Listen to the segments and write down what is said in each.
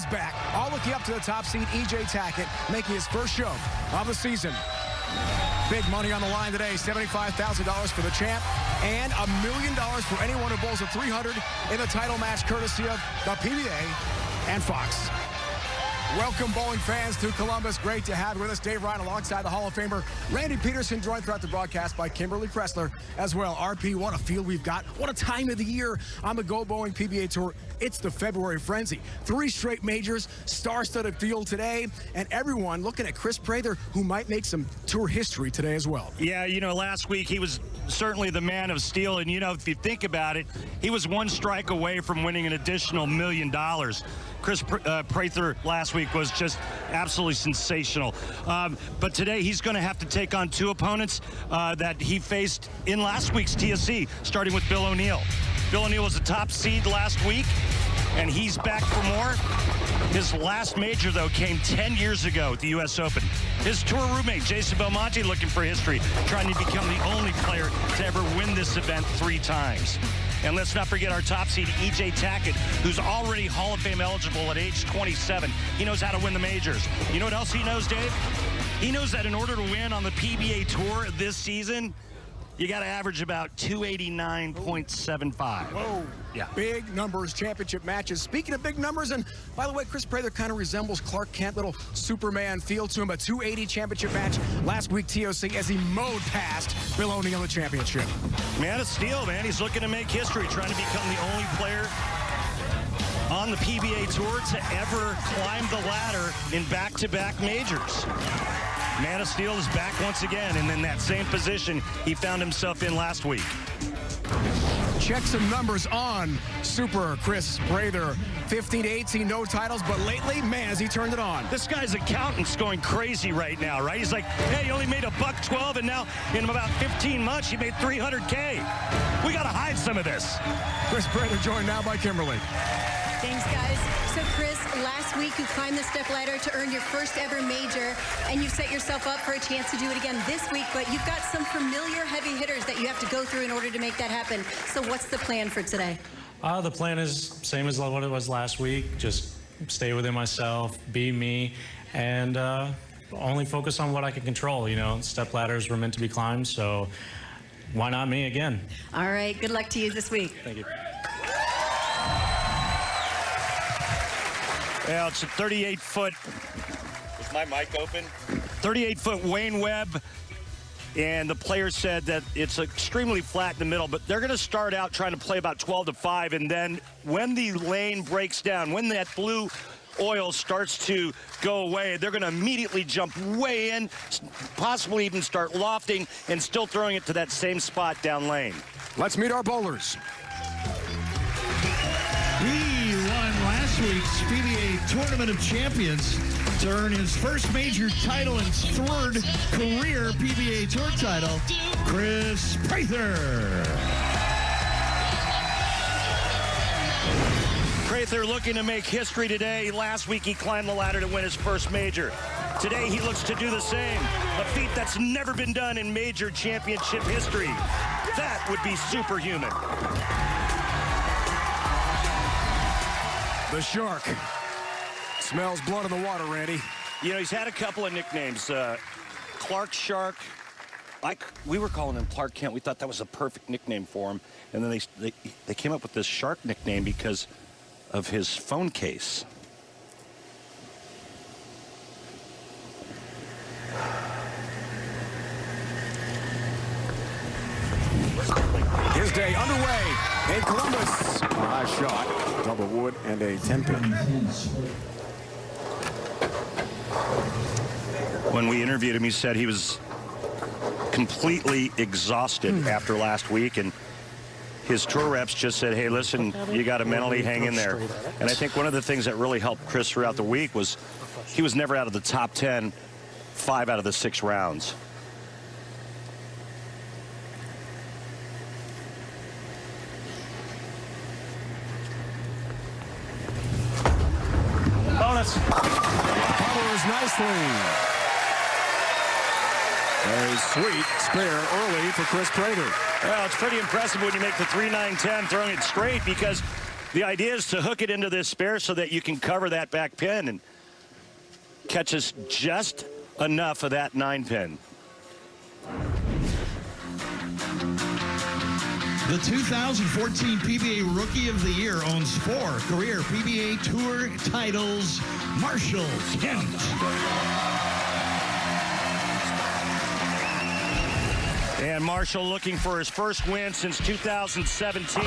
is back, all looking up to the top seed, EJ Tackett, making his first show of the season. Big money on the line today, $75,000 for the champ, and $1 million for anyone who bowls a 300 in the title match, courtesy of the PBA and Fox. Welcome, bowling fans, to Columbus. Great to have you with us. Dave Ryan alongside the Hall of Famer Randy Peterson, joined throughout the broadcast by Kimberly Kressler as well. RP, what a field we've got. What a time of the year on the Go Bowling PBA Tour. It's the February frenzy. 3 straight majors, star-studded field today, and everyone looking at Kris Prather, who might make some tour history today as well. Yeah, you know, last week he was certainly the man of steel, and you know, if you think about it, he was 1 strike away from winning an additional $1 million. Kris Prather last week was just absolutely sensational. But today he's going to have to take on 2 opponents that he faced in last week's TSC, starting with Bill O'Neill. Bill O'Neill was the top seed last week, and he's back for more. His last major, though, came 10 years ago at the U.S. Open. His tour roommate, Jason Belmonte, looking for history, trying to become the only player to ever win this event 3 times. And let's not forget our top seed, EJ Tackett, who's already Hall of Fame eligible at age 27. He knows how to win the majors. You know what else he knows, Dave? He knows that in order to win on the PBA Tour this season, you got to average about 289.75. Whoa. Yeah. Big numbers, championship matches. Speaking of big numbers, and by the way, Kris Prather kind of resembles Clark Kent, little Superman feel to him. A 280 championship match last week, TOC, as he mowed past Bill O'Neill in the championship. Man of steel, man. He's looking to make history, trying to become the only player on the PBA Tour to ever climb the ladder in back-to-back majors. Man of Steel is back once again, and in that same position he found himself in last week. Check some numbers on Super Kris Prather. 15 to 18, no titles, but lately, man, has he turned it on. This guy's accountant's going crazy right now, right? He's like, hey, he only made $112, and now in about 15 months, he made $300K. We got to hide some of this. Kris Prather joined now by Kimberly. Thanks, guys. So, Kris, last week you climbed the step ladder to earn your first ever major, and you've set yourself up for a chance to do it again this week, but you've got some familiar heavy hitters that you have to go through in order to make that happen. So what's the plan for today? The plan is same as what it was last week. Just stay within myself, be me, and only focus on what I can control. You know, step ladders were meant to be climbed, so why not me again? All right, good luck to you this week. Thank you. Yeah, it's a 38-foot. Was my mic open? 38-foot Wayne Webb, and the players said that it's extremely flat in the middle, but they're going to start out trying to play about 12 to 5, and then when the lane breaks down, when that blue oil starts to go away, they're going to immediately jump way in, possibly even start lofting and still throwing it to that same spot down lane. Let's meet our bowlers. He won last week's PBA Tournament of Champions to earn his first major title and 3rd career PBA Tour title, Kris Prather. Prather looking to make history today. Last week he climbed the ladder to win his first major. Today he looks to do the same, a feat that's never been done in major championship history. That would be superhuman. The Shark. Smells blood in the water, Randy. You know, he's had a couple of nicknames. Clark Shark. We were calling him Clark Kent. We thought that was a perfect nickname for him. And then they came up with this Shark nickname because of his phone case. His day underway in Columbus. A high shot, double wood, and a 10-pin. When we interviewed him, he said he was completely exhausted after last week, and his tour reps just said, hey, listen, you got to mentally hang in there. And I think one of the things that really helped Kris throughout the week was he was never out of the top 10 5 out of the 6 rounds. Bonus. Covers nicely. A sweet spare early for Kris Prather. Well, it's pretty impressive when you make the 3-9-10 throwing it straight, because The idea is to hook it into this spare so that you can cover that back pin and catch us just enough of that 9-pin. The 2014 PBA Rookie of the Year owns 4 career PBA Tour titles, Marshall Kent. And Marshall looking for his first win since 2017.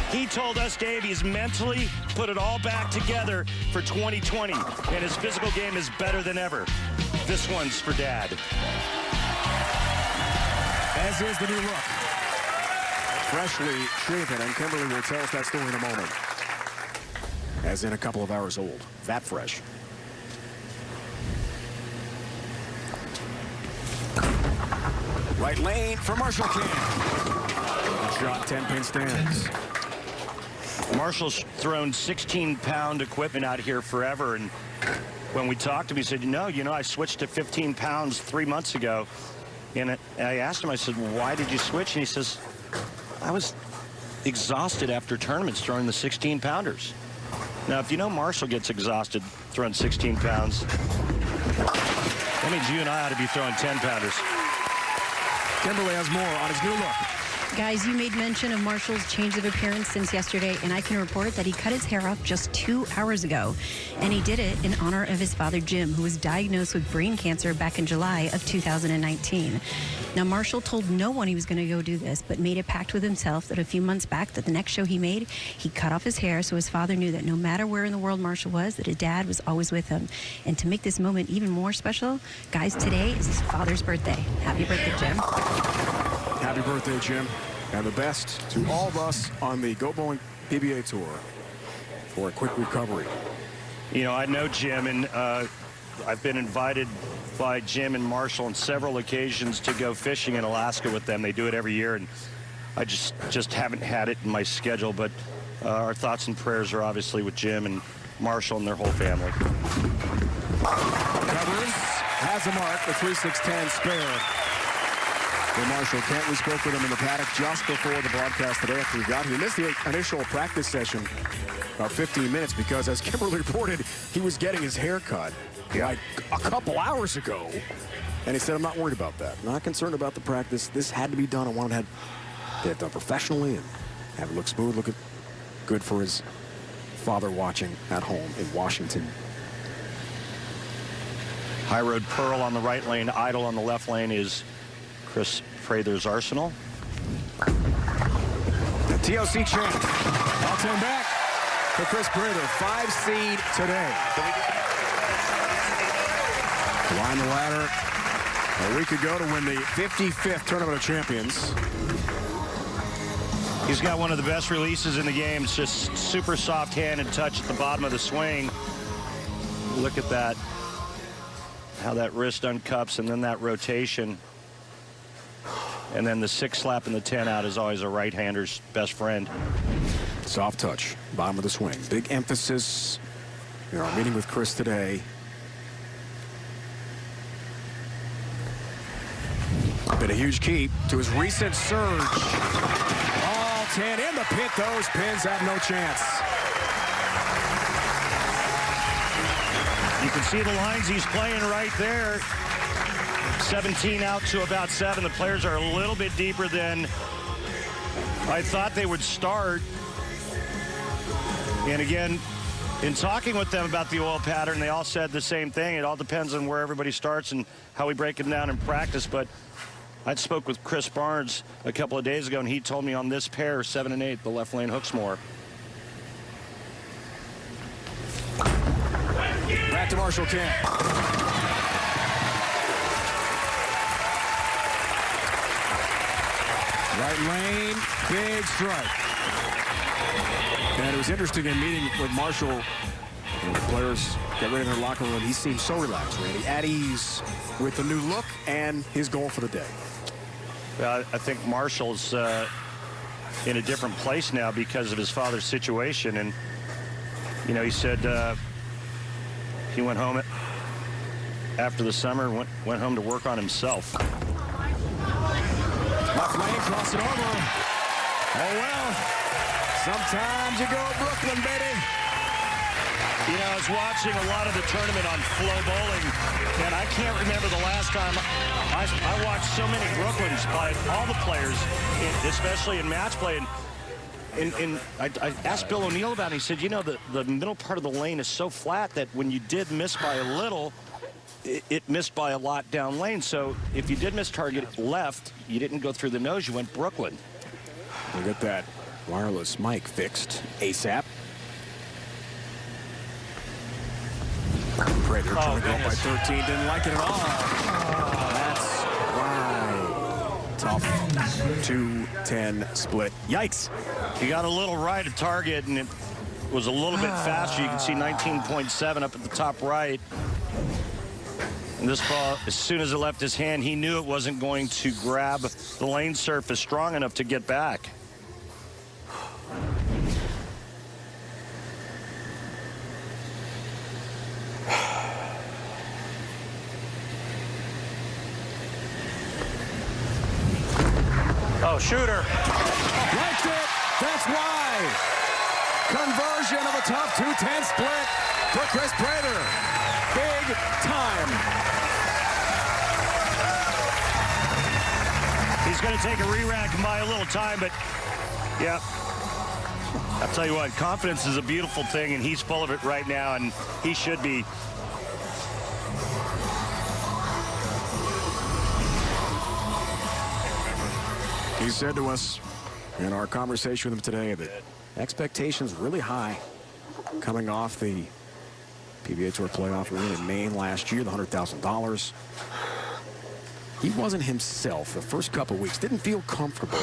He told us, Dave, he's mentally put it all back together for 2020, and his physical game is better than ever. This one's for Dad. As is the new look. Freshly shaven, and Kimberly will tell us that story in a moment. As in a couple of hours old. That fresh. Right lane for Marshall Kent. Shot 10-pin stands. Marshall's thrown 16-pound equipment out here forever, and when we talked to him, he said, no, I switched to 15 pounds 3 months ago. And I asked him, I said, why did you switch? And he says, I was exhausted after tournaments throwing the 16-pounders. Now, if you know Marshall gets exhausted throwing 16 pounds, that means you and I ought to be throwing 10-pounders. Kimberly has more on his new look. Guys, you made mention of Marshall's change of appearance since yesterday, and I can report that he cut his hair off just 2 hours ago. And he did it in honor of his father, Jim, who was diagnosed with brain cancer back in July of 2019. Now, Marshall told no one he was going to go do this, but made a pact with himself that a few months back, that the next show he made, he cut off his hair so his father knew that no matter where in the world Marshall was, that his dad was always with him. And to make this moment even more special, guys, today is his father's birthday. Happy birthday, Jim. Happy birthday, Jim. And the best to all of us on the Go Bowling PBA Tour for a quick recovery. I know Jim, and I've been invited by Jim and Marshall on several occasions to go fishing in Alaska with them. They do it every year, and I just haven't had it in my schedule. But our thoughts and prayers are obviously with Jim and Marshall and their whole family. Covers, has a mark, the 3-6-10 spare. For Marshall Kent, we spoke with him in the paddock just before the broadcast today after we got here. He missed the initial practice session about 15 minutes because, as Kimberly reported, he was getting his hair cut like a couple hours ago. And he said, I'm not worried about that. Not concerned about the practice. This had to be done. I wanted to have it done professionally and have it look smooth, look good for his father watching at home in Washington. High Road Pearl on the right lane, Idle on the left lane is Kris Prather's Arsenal. The TOC champ. I'll turn back for Kris Prather, 5 seed today. Climb the ladder a week ago to win the 55th Tournament of Champions. He's got one of the best releases in the game. It's just super soft hand and touch at the bottom of the swing. Look at that. How that wrist uncups and then that rotation. And then the 6 slap and the 10 out is always a right-hander's best friend. Soft touch, bottom of the swing. Big emphasis in our meeting with Kris today. Been a huge key to his recent surge. All 10 in the pit. Those pins have no chance. You can see the lines he's playing right there. 17 out to about 7. The players are a little bit deeper than I thought they would start. And again, in talking with them about the oil pattern, they all said the same thing. It all depends on where everybody starts and how we break it down in practice. But I spoke with Chris Barnes a couple of days ago, and he told me on this pair, 7 and 8, the left lane hooks more. Back to Marshall Kent. Right lane, big strike. And it was interesting in meeting with Marshall. When the players get ready in their locker room, he seems so relaxed, Randy, at ease with the new look and his goal for the day. I think Marshall's in a different place now because of his father's situation. And, he said he went home after the summer and went home to work on himself. Left lane, cross it over. Oh, well. Sometimes you go Brooklyn, baby. You know, I was watching a lot of the tournament on Flow Bowling, and I can't remember the last time I watched so many Brooklyns by all the players, especially in match play. And I asked Bill O'Neill about it. He said, you know, the middle part of the lane is so flat that when you did miss by a little, it missed by a lot down lane. So if you did miss target left, you didn't go through the nose, you went Brooklyn. We'll get that wireless mic fixed ASAP. Prather trying to go up by 13, didn't like it at all. That's why. Tough 2-10 split. Yikes. He got a little right at target, and it was a little bit faster. You can see 19.7 up at the top right. And this ball, as soon as it left his hand, he knew it wasn't going to grab the lane surface strong enough to get back. Oh, shooter. Liked it. That's why. Conversion of a tough 2-10 split for Kris Prather. Big time. He's going to take a re-rack and buy a little time, but yeah. I'll tell you what, confidence is a beautiful thing, and he's full of it right now, and he should be. He said to us in our conversation with him today that expectations really high coming off the PBA Tour playoff win in Maine last year, the $100,000. He wasn't himself the first couple weeks, didn't feel comfortable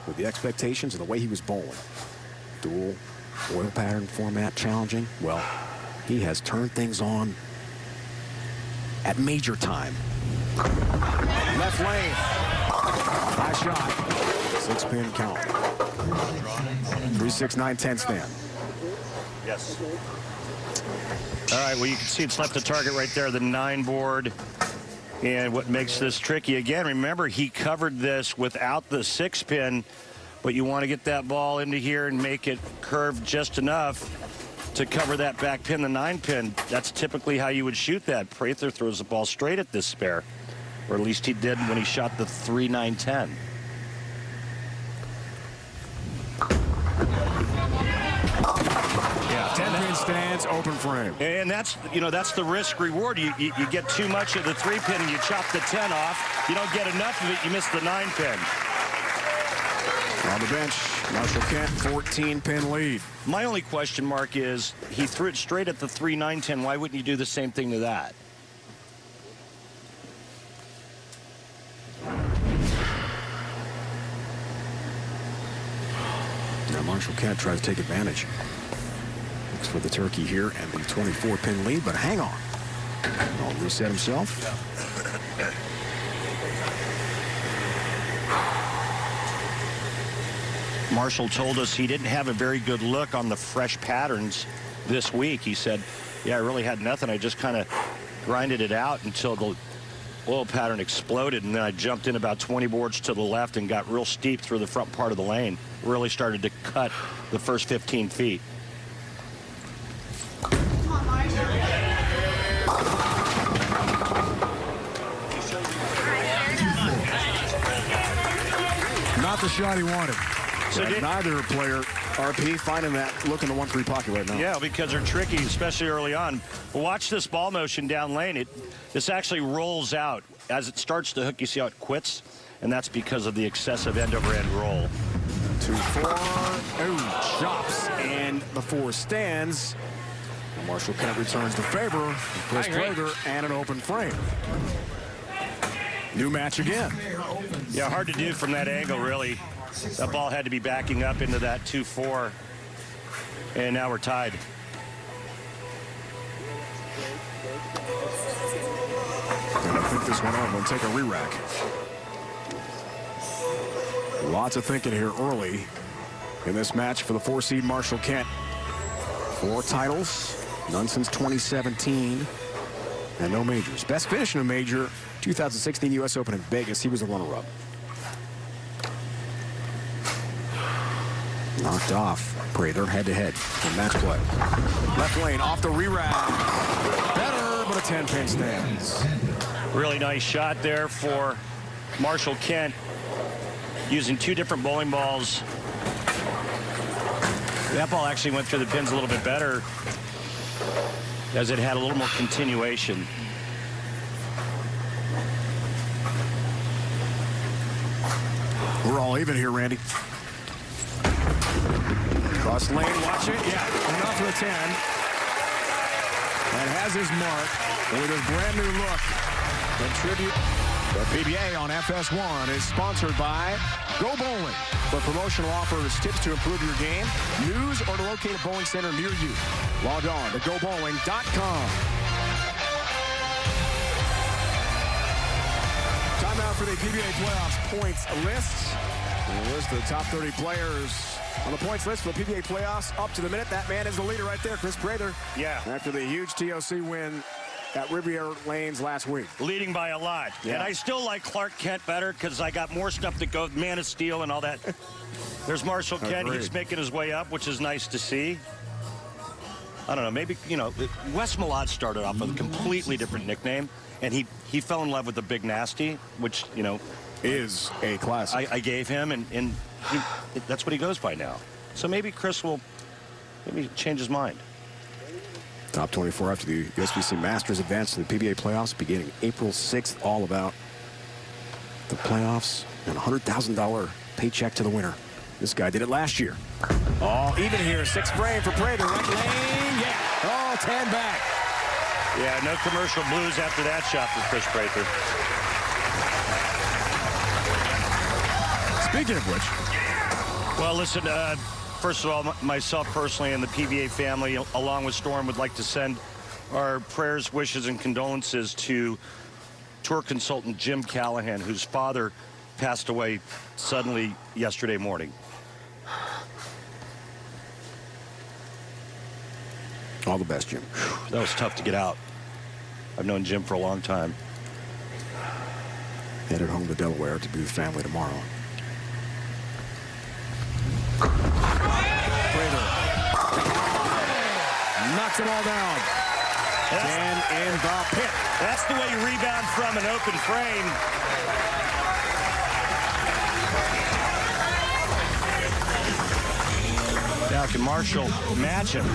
with the expectations and the way he was bowling. Dual oil pattern format challenging. Well, he has turned things on at major time. Left lane. High shot. 6-pin count. 3-6-9-10 stand. Yes. All right, well, you can see it's left the target right there, the 9 board. And what makes this tricky, again, remember, he covered this without the 6-pin, but you want to get that ball into here and make it curve just enough to cover that back pin, the 9-pin. That's typically how you would shoot that. Prather throws the ball straight at this spare, or at least he did when he shot the 3-9-10. Yeah, 10-pin stands, open frame. And that's, you know, that's the risk reward. You get too much of the 3-pin and you chop the 10 off. You don't get enough of it, you miss the 9-pin. On the bench, Marshall Kent, 14-pin lead. My only question mark is, he threw it straight at the 3-9-10. Why wouldn't you do the same thing to that? Now Marshall Kent tries to take advantage. Looks for the turkey here and the 24-pin lead, but hang on. I'll reset himself. Marshall told us he didn't have a very good look on the fresh patterns this week. He said, yeah, I really had nothing. I just kind of grinded it out until the oil pattern exploded, and then I jumped in about 20 boards to the left and got real steep through the front part of the lane. Really started to cut the first 15 feet. Not the shot he wanted. So neither player, RP, finding that look in the 1-3 pocket right now. Yeah, because they're tricky, especially early on. Watch this ball motion down lane. This actually rolls out. As it starts to hook, you see how it quits? And that's because of the excessive end-over-end roll. 2-4. Oh, chops. And the 4 stands. And Marshall Kent returns the favor. Kris Prather and an open frame. New match again. Yeah, hard to do from that angle, really. That ball had to be backing up into that 2-4. And now we're tied. And I think this one out. We'll take a re-rack. Lots of thinking here early in this match for the 4-seed Marshall Kent. 4 titles, none since 2017, and no majors. Best finish in a major, 2016 U.S. Open in Vegas. He was the runner-up. Knocked off. Prather head-to-head in match play. Left lane off the re-rack. Better, but a 10-pin stands. Really nice shot there for Marshall Kent, using 2 different bowling balls. That ball actually went through the pins a little bit better, as it had a little more continuation. We're all even here, Randy. Cross lane, watch it. Yeah, enough for the 10. And has his mark with his brand new look. The tribute. The PBA on FS1 is sponsored by Go Bowling. For promotional offers, tips to improve your game, news, or to locate a bowling center near you. Log on to gobowling.com. Timeout for the PBA playoffs points list. And a list of the top 30 players on the points list for the PBA playoffs up to the minute. That man is the leader right there, Kris Prather. Yeah. After the huge TOC win at Riviera Lanes last week. Leading by a lot. Yeah. And I still like Clark Kent better because I got more stuff to go. Man of Steel and all that. There's Marshall Kent. Agreed. He's making his way up, which is nice to see. I don't know. Maybe, you know, Wes Malott started off with a completely different nickname. And he fell in love with the Big Nasty, which, you know, Is a classic. I gave him, and that's what he goes by now. So maybe Kris will maybe change his mind. Top 24 after the USBC Masters advance to the PBA playoffs beginning April 6th. All about the playoffs and a $100,000 paycheck to the winner. This guy did it last year. All even here. 6th frame for Prather. Right lane. Yeah. Oh, 10 back. Yeah, no commercial blues after that shot for Kris Prather. Speaking of which. Well, listen, first of all, myself personally and the PBA family, along with Storm, would like to send our prayers, wishes, and condolences to tour consultant Jim Callahan, whose father passed away suddenly yesterday morning. All the best, Jim. That was tough to get out. I've known Jim for a long time. Headed home to Delaware to be with family tomorrow. Prather knocks it all down. And in the pit. That's the way you rebound from an open frame. Now can Marshall match him?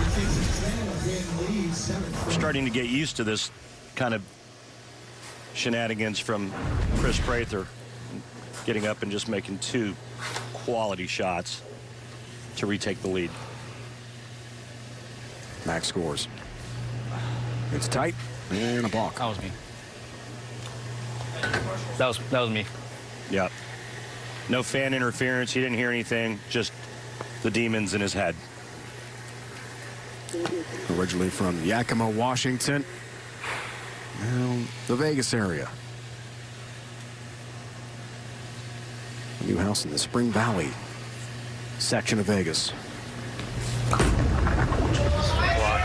I'm starting to get used to this kind of shenanigans from Kris Prather, getting up and just making 2 quality shots to retake the lead. Max scores. It's tight and a balk. That was me. That was me. Yeah. No fan interference. He didn't hear anything. Just the demons in his head. Originally from Yakima, Washington. Well, the Vegas area. A new house in the Spring Valley section of Vegas.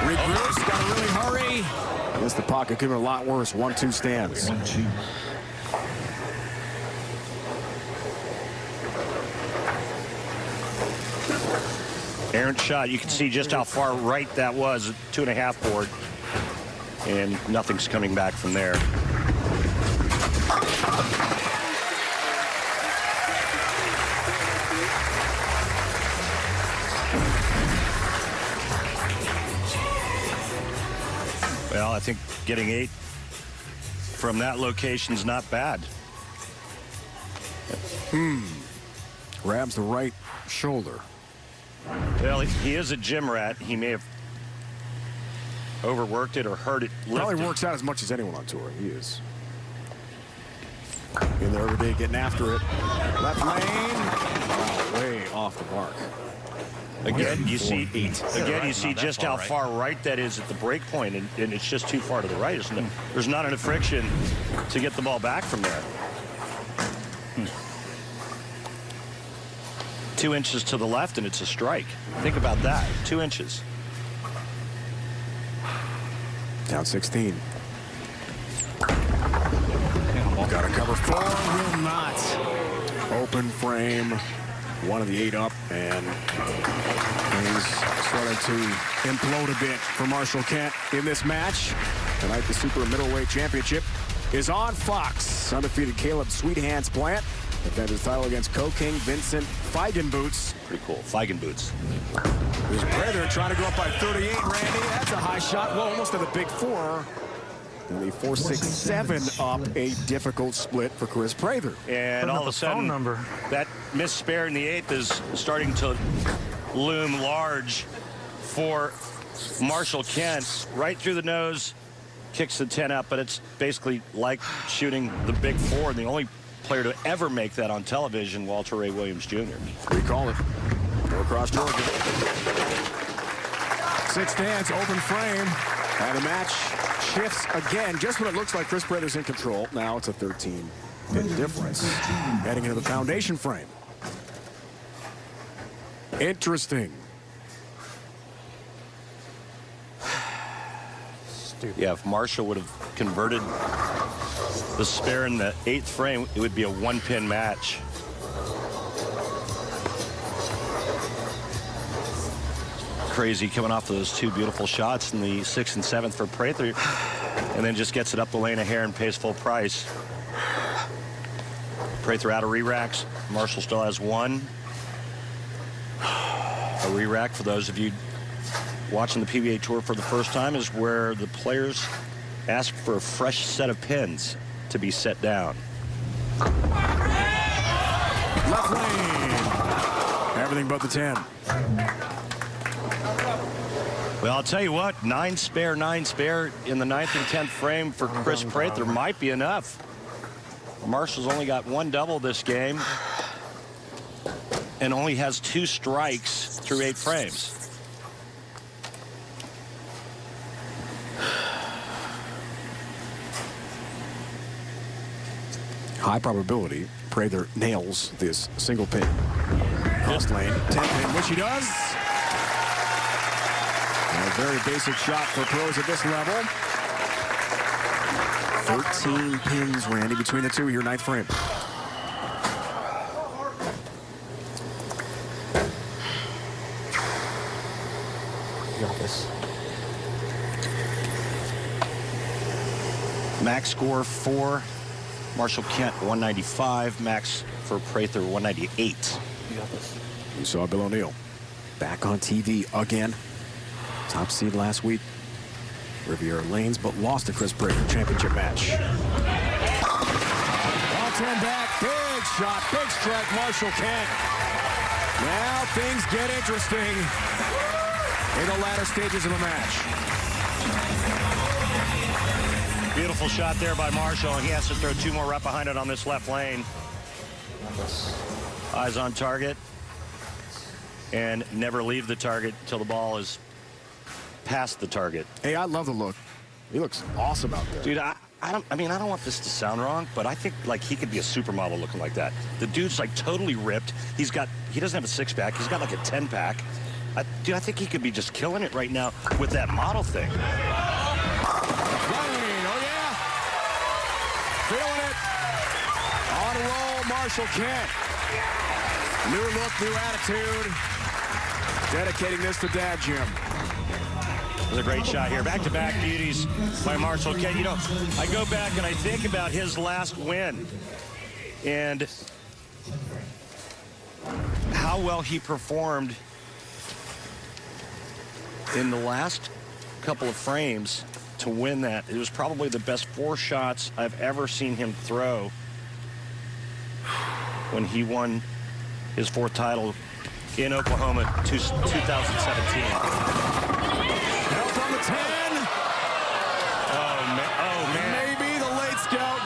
Regroups, got to really hurry. Against the pocket, could have been a lot worse. 1-2 stands. 1-2. Errant shot. You can see just how far right that was. 2.5 board. And nothing's coming back from there. Well, I think getting 8 from that location is not bad. Grabs the right shoulder. Well, he is a gym rat. He may have overworked it or hurt it. Probably lifted. works out as much as anyone on tour. He is. In there every day getting after it. Left lane. Wow, way off the mark. Again, you see 8. Again, you see just how far right that is at the break point, and it's just too far to the right. There's not enough friction to get the ball back from there. 2 inches to the left, and it's a strike. Think about that. 2 inches. Down 16. Got to cover 4. Will not. Open frame. 1 of the 8 up, and things started to implode a bit for Marshall Kent in this match. Tonight, the Super Middleweight Championship is on Fox. Undefeated Caleb Sweethands Plant defends his title against Co-King Vincent Feigenboots. Pretty cool. Feigenboots. There's Prather trying to go up by 38, Randy. That's a high shot. Well, almost at the big 4. And the 4-6-7 up, a difficult split for Kris Prather. And all of a sudden, that missed spare in the 8th is starting to loom large for Marshall Kent. Right through the nose, kicks the 10 up, but it's basically like shooting the big 4. And the only player to ever make that on television, Walter Ray Williams Jr. We call it. Go across Georgia. 6 dance, open frame. And the match shifts again, just when it looks like Kris Prather's in control. Now it's a 13-pin difference. Heading into the foundation frame. Interesting. Yeah, if Marshall would have converted the spare in the 8th frame, it would be a 1-pin match. Crazy coming off of those 2 beautiful shots in the 6th and 7th for Prather, and then just gets it up the lane of hair and pays full price. Prather out of re-racks. Marshall still has 1. A re-rack, for those of you watching the PBA Tour for the first time, is where the players ask for a fresh set of pins to be set down. Left lane. Everything but the 10. Well, I'll tell you what, 9 spare in the 9th and 10th frame for Kris Prather might be enough. Marshall's only got 1 double this game and only has 2 strikes through 8 frames. High probability Prather nails this single pin. Cross lane, 10-pin, which he does. A very basic shot for pros at this level. 13 pins, Randy, between the 2 here, 9th frame. You got this. Max score for Marshall Kent, 195. Max for Prather, 198. You got this. We saw Bill O'Neill back on TV again. Top seed last week, Riviera Lanes, but lost to Kris Prather championship match. All 10 back, big shot, big strike, Marshall Kent. Now things get interesting in the latter stages of the match. Beautiful shot there by Marshall, and he has to throw 2 more right behind it on this left lane. Eyes on target, and never leave the target till the ball is past the target. Hey, I love the look. He looks awesome out there. Dude, I don't want this to sound wrong, but I think like he could be a supermodel looking like that. The dude's like totally ripped. He doesn't have a 6-pack. He's got like a 10-pack. Dude, I think he could be just killing it right now with that model thing. Oh yeah. Feeling it. On a roll, Marshall Kent. New look, new attitude. Dedicating this to Dad Jim. It was a great shot here. Back-to-back beauties by Marshall Kent. You know, I go back and I think about his last win and how well he performed in the last couple of frames to win that. It was probably the best 4 shots I've ever seen him throw when he won his 4th title in Oklahoma 2017. Help on the 10. Oh, man. Maybe the late scout.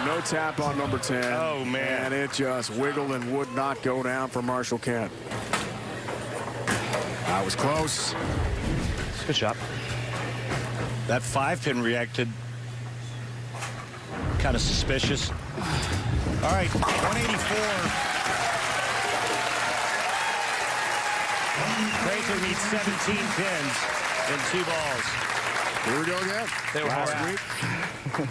No tap on number 10. Oh, man. And it just wiggled and would not go down for Marshall Kent. That was close. Good shot. That 5-pin reacted kind of suspicious. All right, 184. Prather needs 17 pins and 2 balls. Here we go again. They were Last hard. week.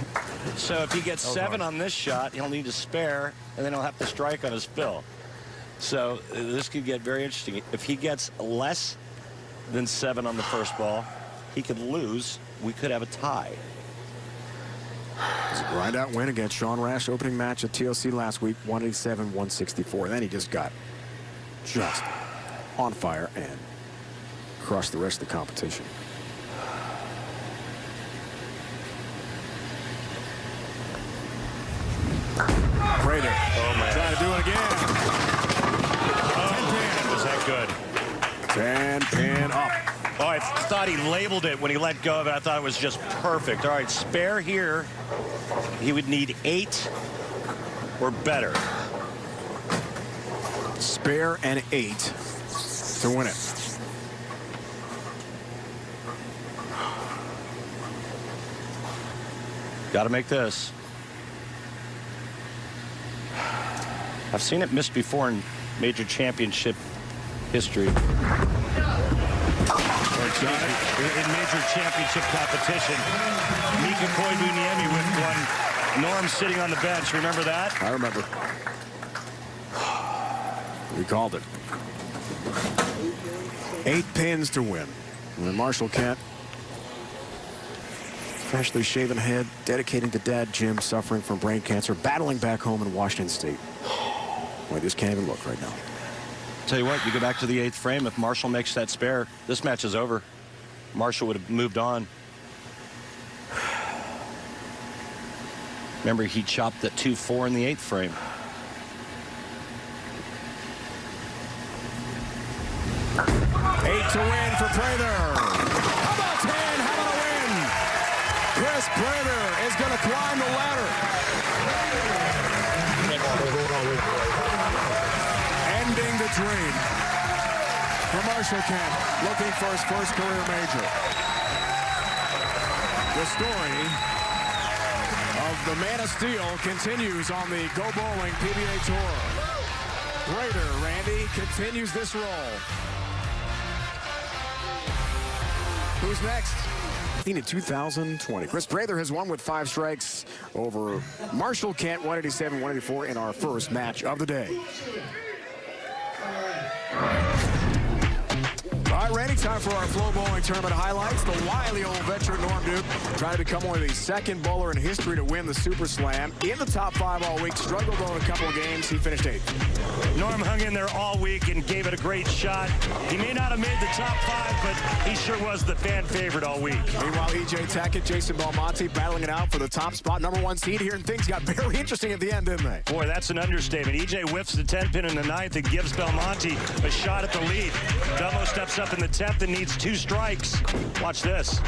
So if he gets 7 on this shot, he'll need to spare, and then he'll have to strike on his fill. So this could get very interesting. If he gets less than 7 on the first ball, he could lose. We could have a tie. It's a grind-out win against Sean Rash, opening match at TLC last week, 187-164. Then he just on fire and crushed the rest of the competition. Prather trying to do it again. 10-pin. Was that good? 10-pin up. Oh, I thought he labeled it when he let go of it. I thought it was just perfect. All right, spare here. He would need 8 or better. Spare and 8 to win it. Got to make this. I've seen it missed before in major championship history. In major championship competition. Mika Koivuniemi with one. Norm sitting on the bench. Remember that? I remember. We called it. 8 pins to win. And then Marshall Kent, freshly shaven head, dedicating to Dad Jim, suffering from brain cancer, battling back home in Washington State. Boy, this can't even look right now. Tell you what, you go back to the 8th frame. If Marshall makes that spare, this match is over. Marshall would have moved on. Remember, he chopped that 2-4 in the 8th frame. Eight to win for Prather. How about 10? How about a win? Kris Prather is going to climb the ladder. Ending the dream for Marshall Kent, looking for his first career major. The story of the Man of Steel continues on the Go Bowling PBA Tour. Prather, Randy, continues this role. Who's next? In 2020, Kris Prather has won with 5 strikes over Marshall Kent, 187-184 in our first match of the day. All right, Randy, time for our Flow Bowling Tournament highlights. The wily old veteran Norm Duke trying to become only the 2nd bowler in history to win the Super Slam. In the top 5 all week, struggled though in a couple of games. He finished 8th. Norm hung in there all week and gave it a great shot. He may not have made the top 5, but he sure was the fan favorite all week. Meanwhile, EJ Tackett, Jason Belmonte battling it out for the top spot, #1 seed here, and things got very interesting at the end, didn't they? Boy, that's an understatement. EJ whiffs the 10-pin in the 9th and gives Belmonte a shot at the lead. Belmo steps up in the 10th and needs 2 strikes. Watch this.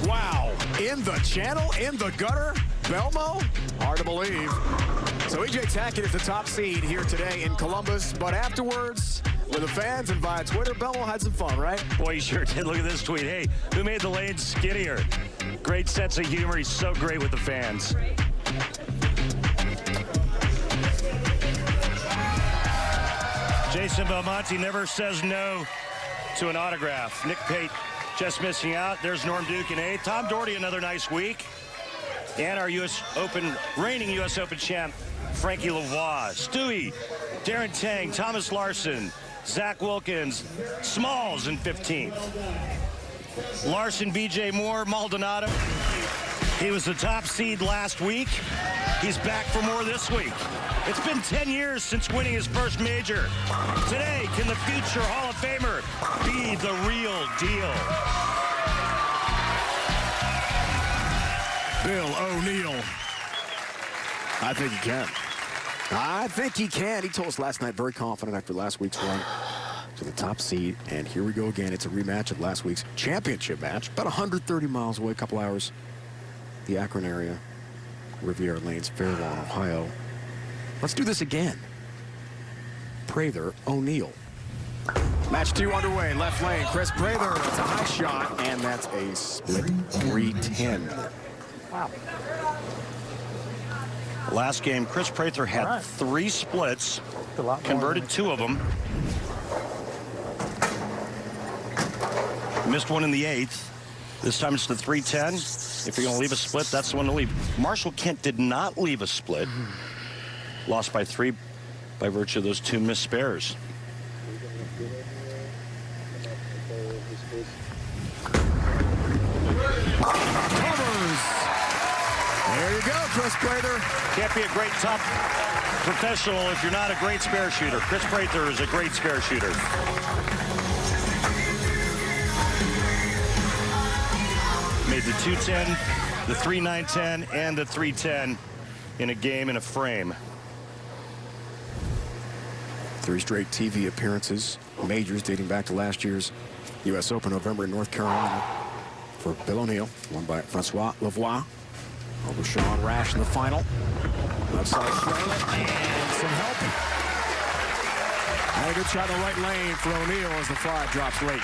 Wow. In the channel, in the gutter, Belmo? Hard to believe. So EJ Tackett is the top seed here today in Columbus, but afterwards, with the fans and via Twitter, Belmo had some fun, right? Boy, he sure did. Look at this tweet. Hey, who made the lane skinnier? Great sense of humor. He's so great with the fans. Jason Belmonte never says no to an autograph. Nick Pate just missing out. There's Norm Duke in 8th. Tom Doherty, another nice week. And our reigning U.S. Open champ, Frankie Lavoie. Stewie, Darren Tang, Thomas Larson, Zach Wilkins, Smalls in 15th. Larson, B.J. Moore, Maldonado. He was the top seed last week. He's back for more this week. It's been 10 years since winning his first major. Today, can the future Hall of Famer be the real deal? Bill O'Neill. I think he can. I think he can. He told us last night, very confident after last week's run to the top seed. And here we go again. It's a rematch of last week's championship match. About 130 miles away, a couple hours. The Akron area, Riviera Lanes, Fairlawn, Ohio. Let's do this again. Prather, O'Neill. Match 2 underway. Left lane, Kris Prather. That's a high shot, and that's a split 310. Wow. Last game, Kris Prather had 3 splits, converted 2 of them. Missed one in the 8th. This time it's the 310. If you're going to leave a split, that's the one to leave. Marshall Kent did not leave a split. Lost by 3 by virtue of those 2 missed spares. Covers. There you go, Kris Prather. Can't be a great top professional if you're not a great spare shooter. Kris Prather is a great spare shooter. Made the 210, the 3-9-10, and the 3-10 in a game in a frame. 3 straight TV appearances, majors dating back to last year's U.S. Open November in North Carolina for Bill O'Neill, won by Francois Lavoie over Sean Rash in the final. Outside Charlotte, and some help. And a good shot in the right lane for O'Neill as the 5 drops late.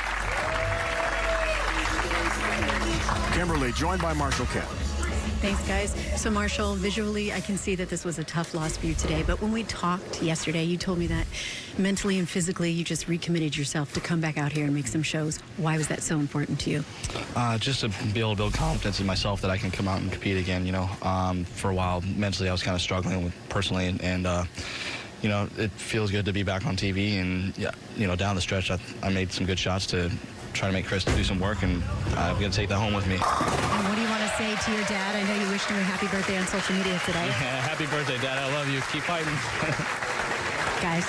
Kimberly, joined by Marshall Kemp. Thanks, guys. So, Marshall, visually, I can see that this was a tough loss for you today. But when we talked yesterday, you told me that mentally and physically, you just recommitted yourself to come back out here and make some shows. Why was that so important to you? Just to be able to build confidence in myself that I can come out and compete again. You know, for a while, mentally, I was kind of struggling with personally, and you know, it feels good to be back on TV. And yeah, you know, down the stretch, I made some good shots to try to make Kris do some work, and I'm going to take that home with me. And what do you want to say to your dad? I know you wished him a happy birthday on social media today. Yeah, happy birthday, Dad. I love you. Keep fighting. Guys.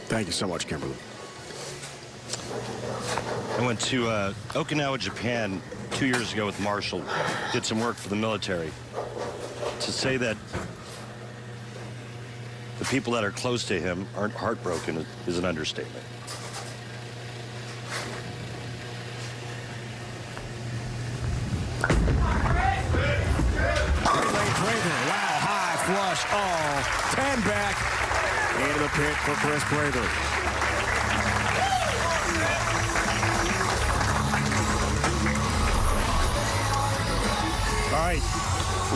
Thank you so much, Kimberly. I went to Okinawa, Japan 2 years ago with Marshall. Did some work for the military. To say that the people that are close to him aren't heartbroken is an understatement. Wow, high flush. Oh, 10 back into the pit for Kris Prather. All right,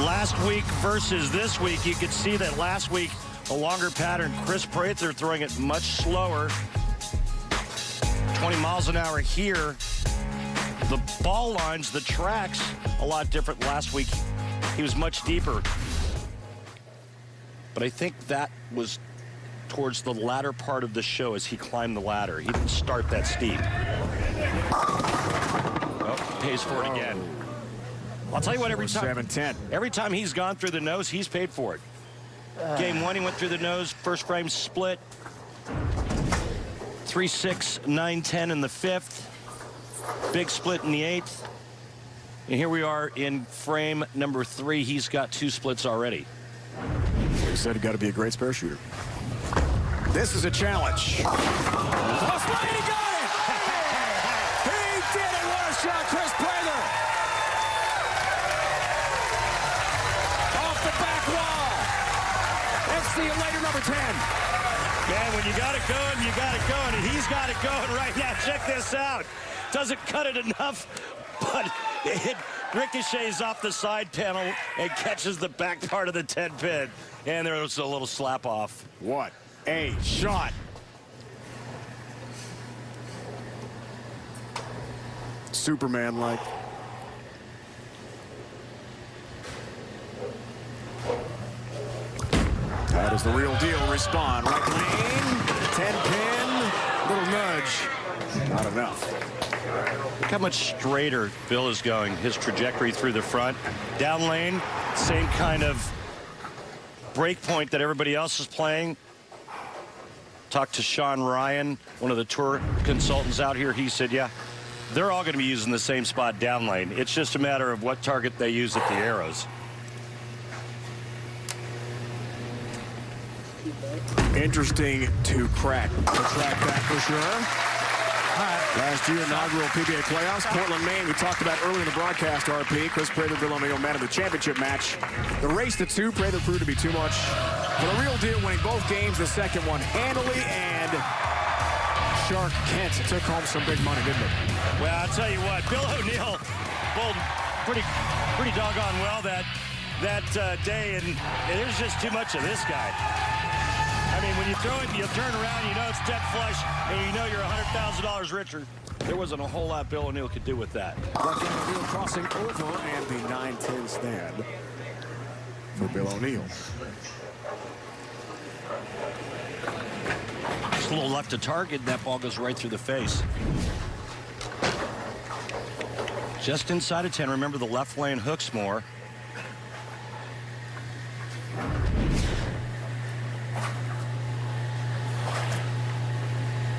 last week versus this week, you could see that last week, a longer pattern. Kris Prather throwing it much slower. 20 miles an hour here. The ball lines, the tracks, a lot different last week. He was much deeper. But I think that was towards the latter part of the show as he climbed the ladder. He didn't start that steep. Oh, pays for it again. I'll tell you what, every time he's gone through the nose, he's paid for it. Game 1, he went through the nose, first frame split. 3-6, 9-10 in the 5th. Big split in the 8th. And here we are in frame number 3. He's got 2 splits already. Like I said, you got to be a great spare shooter. This is a challenge. Oh, he got it! He did it! What a shot, Kris Prather! Off the back wall. Let's see you later, number 10. Man, when you got it going, you got it going. And he's got it going right now. Check this out. Doesn't cut it enough, but it ricochets off the side panel and catches the back part of the 10 pin. And there was a little slap off. What a shot. Superman-like. That is the real deal. Respond. Right lane. 10 pin. Little nudge. Not enough. Look how much straighter Bill is going. His trajectory through the front. Down lane, same kind of break point that everybody else is playing. Talked to Sean Ryan, one of the tour consultants out here. He said, yeah, they're all going to be using the same spot down lane. It's just a matter of what target they use at the arrows. Interesting to track that for sure. Last year, inaugural PBA playoffs, Portland, Maine. We talked about early in the broadcast, RP. Kris Prather, Bill O'Neill, man of the championship match. The race to 2, Prather proved to be too much. But a real deal, winning both games, the second one handily, and Shark Kent took home some big money, didn't it? Well, I'll tell you what, Bill O'Neill bowled pretty doggone well that day, and there's just too much of this guy. I mean, when you throw it and you turn around, you know it's dead flush, and you know you're $100,000 richer. There wasn't a whole lot Bill O'Neill could do with that. Left hand of the field crossing over, and the 9-10 stand for Bill O'Neill. Just a little left to target, and that ball goes right through the face. Just inside of 10. Remember, the left lane hooks more.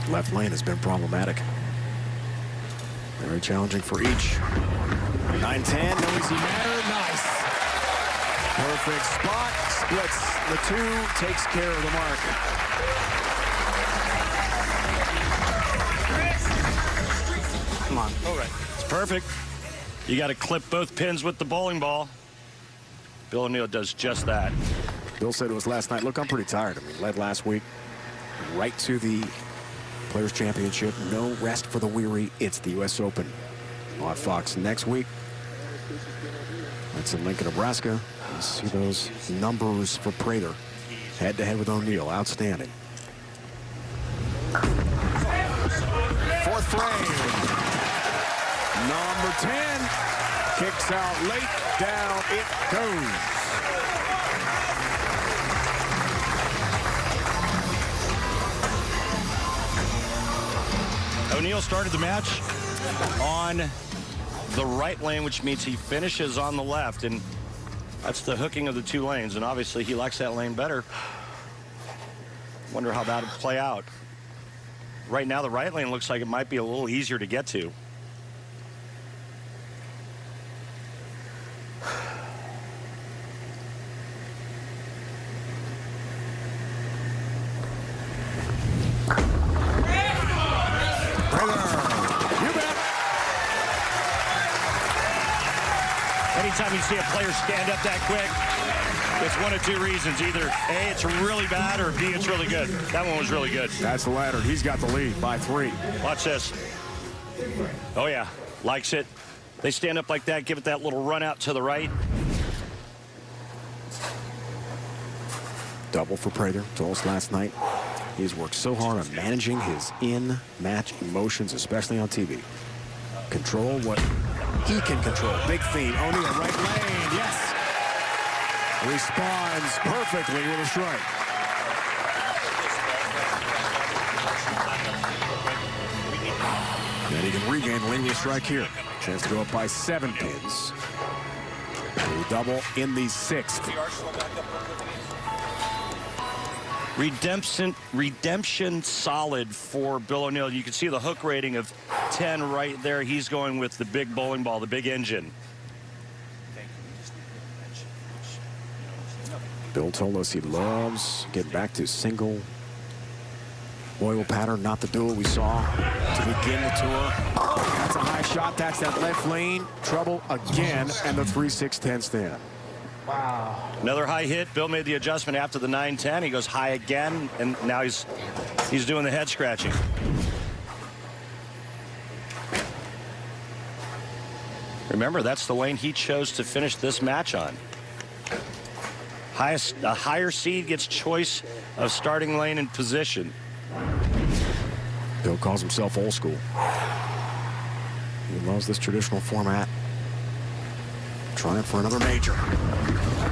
Left lane has been problematic. Very challenging for each. 9-10, no easy matter. Nice. Perfect spot. Splits the two, takes care of the mark. Come on. All right. It's perfect. You got to clip both pins with the bowling ball. Bill O'Neill does just that. Bill said to us last night, look, I'm pretty tired. I mean, led last week right to the Players Championship. No rest for the weary. It's the U.S. Open on Fox next week. That's in Lincoln, Nebraska. You see those numbers for Prather. Head-to-head with O'Neill. Outstanding. Fourth frame. Number 10. Kicks out late. Down it goes. O'Neill started the match on the right lane, which means he finishes on the left, and that's the hooking of the two lanes, and obviously he likes that lane better. Wonder how that would play out. Right now, the right lane looks like it might be a little easier to get to. Anytime you see a player stand up that quick, it's one of two reasons. Either A, it's really bad, or B, it's really good. That one was really good. That's the latter. He's got the lead by 3. Watch this. Oh, yeah. Likes it. They stand up like that, give it that little run out to the right. Double for Prather. Told us last night. He's worked so hard on managing his in-match emotions, especially on TV. Control what he can control. Big theme. O'Neill, right lane. Yes. Responds perfectly with a strike. And he can regain the lead with a strike here. Chance to go up by 7 pins. A double in the 6th. Redemption solid for Bill O'Neill. You can see the hook rating of 10 right there. He's going with the big bowling ball, the big engine. Bill told us he loves getting back to single oil pattern, not the duel we saw to begin the tour. That's a high shot. That's that left lane. Trouble again, and the 3-6-10 stand. Wow. Another high hit. Bill made the adjustment after the 9-10. He goes high again, and now he's doing the head scratching. Remember, that's the lane he chose to finish this match on. A higher seed gets choice of starting lane and position. Bill calls himself old school. He loves this traditional format. Trying for another major.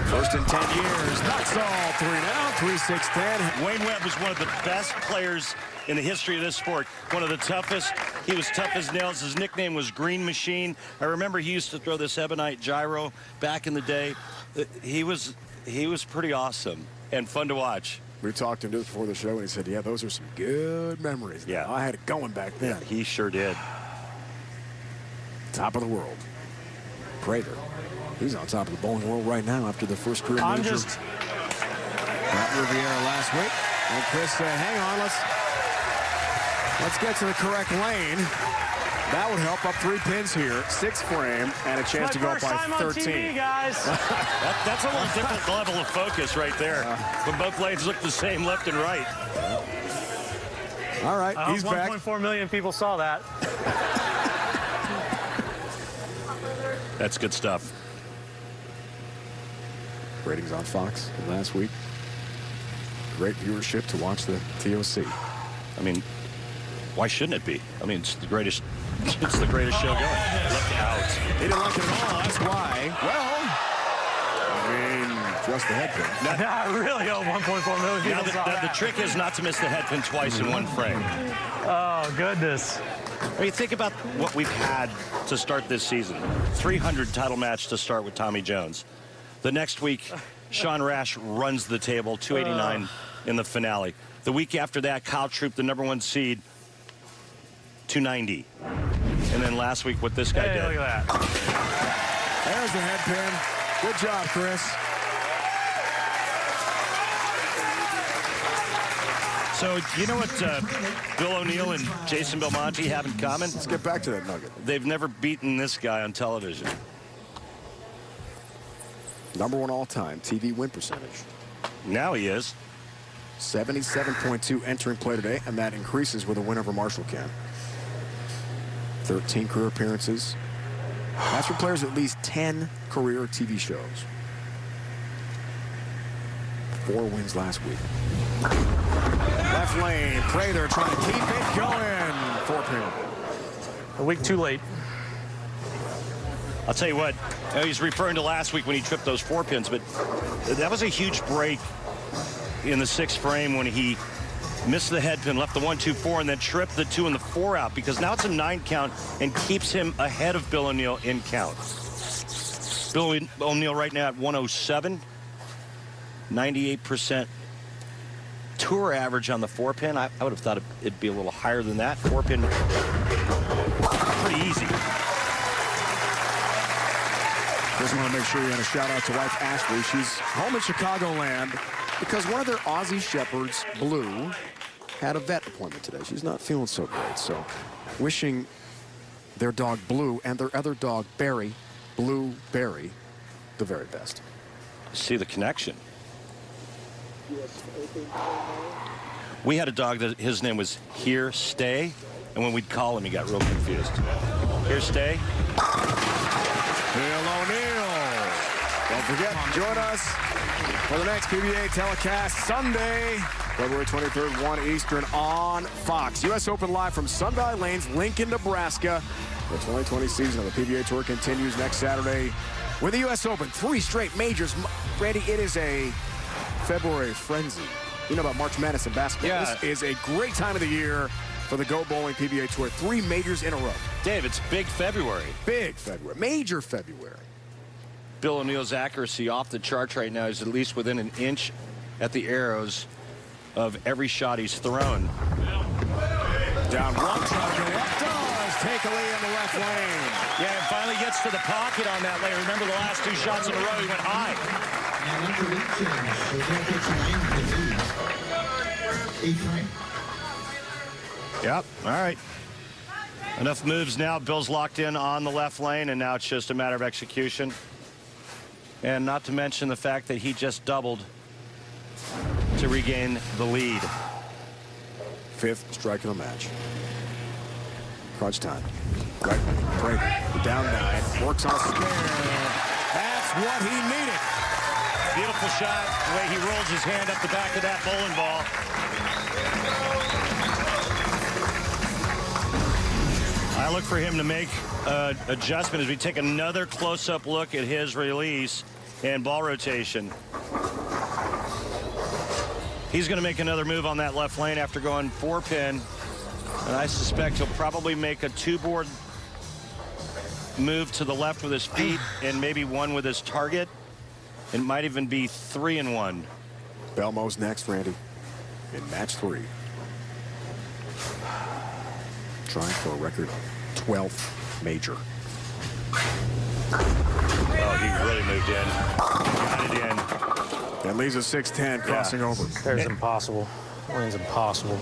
First in 10 years. That's all 3 now. 3-6-10. Wayne Webb was one of the best players in the history of this sport. One of the toughest. He was tough as nails. His nickname was Green Machine. I remember he used to throw this ebonite gyro back in the day. He was pretty awesome and fun to watch. We talked to him just before the show, and he said, yeah, those are some good memories. Yeah. I had it going back then. He sure did. Top of the world. Prather. He's on top of the bowling world right now after the first career major. Got Riviera last week. And Kris said, hang on, let's get to the correct lane. That would help up 3 pins here. 6th frame and a chance to go up by 13. TV, guys. That's a little different level of focus right there. When both lanes look the same left and right. All right, he's back. 1.4 million people saw that. That's good stuff. Ratings on Fox last week. Great viewership to watch the TOC. I mean, why shouldn't it be? I mean, it's the greatest show going. Left out. He didn't like it at all. That's why. Well, I mean, Just the head pin. I really hope 1.4 million people saw that. The trick is not to miss the head pin twice in one frame. Oh, goodness. I mean, think about what we've had to start this season. 300 title match to start with Tommy Jones. The next week, Sean Rash runs the table, 289 in the finale. The week after that, Kyle Troop, the #1 seed, 290. And then last week, what this guy did. Look at that. There's the head pin. Good job, Kris. So, you know what Bill O'Neill and Jason Belmonte have in common? Let's get back to that nugget. They've never beaten this guy on television. #1 all-time TV win percentage. Now he is. 77.2 entering play today, and that increases with a win over Marshall Kent. 13 career appearances. That's for players at least 10 career TV shows. 4 wins last week. Left lane, Prather trying to keep it going. 4-pin. A week too late. I'll tell you what, he's referring to last week when he tripped those 4 pins, but that was a huge break in the 6th frame when he missed the head pin, left the 1, 2, 4, and then tripped the 2 and the 4 out, because now it's a 9 count and keeps him ahead of Bill O'Neill in count. Bill O'Neill right now at 107, 98% tour average on the 4-pin. I would have thought it'd be a little higher than that. 4-pin, pretty easy. Just want to make sure you had a shout out to wife Ashley. She's home in Chicagoland because one of their Aussie Shepherds, Blue, had a vet appointment today. She's not feeling so great, so wishing their dog Blue and their other dog Barry, Blue Barry, the very best. See the connection. We had a dog that his name was Here Stay, and when we'd call him, he got real confused. Here Stay. Bill O'Neill. Don't forget, join us for the next PBA telecast Sunday, February 23rd, 1 Eastern on Fox. U.S. Open live from Sun Valley Lanes, Lincoln, Nebraska. The 2020 season of the PBA Tour continues next Saturday with the U.S. Open. 3 straight majors. Randy, it is a February frenzy. You know about March Madness and basketball. Yeah. This is a great time of the year for the Go Bowling PBA Tour. 3 majors in a row. Dave, it's big February. Big February. Major February. Bill O'Neill's accuracy off the charts right now is at least within an inch at the arrows of every shot he's thrown. Down one, trying to go up, does take a lead in the left lane. Yeah, and finally gets to the pocket on that lane. Remember the last 2 shots in a row, he went high. Yep, all right. Enough moves now. Bill's locked in on the left lane, and now it's just a matter of execution. And not to mention the fact that he just doubled to regain the lead. 5th strike of the match. Crunch time. Right, break, the down 9, works on a spare. That's what he needed. Beautiful shot, the way he rolls his hand up the back of that bowling ball. I look for him to make an adjustment as we take another close-up look at his release and ball rotation. He's going to make another move on that left lane after going 4-pin, and I suspect he'll probably make a 2-board move to the left with his feet and maybe 1 with his target. It might even be 3-1. Belmo's next, Randy, in match 3. Trying for a record 12th major. Oh, he really moved in. Got it in. That leaves a 6-10 crossing over. There's impossible. Lane's impossible.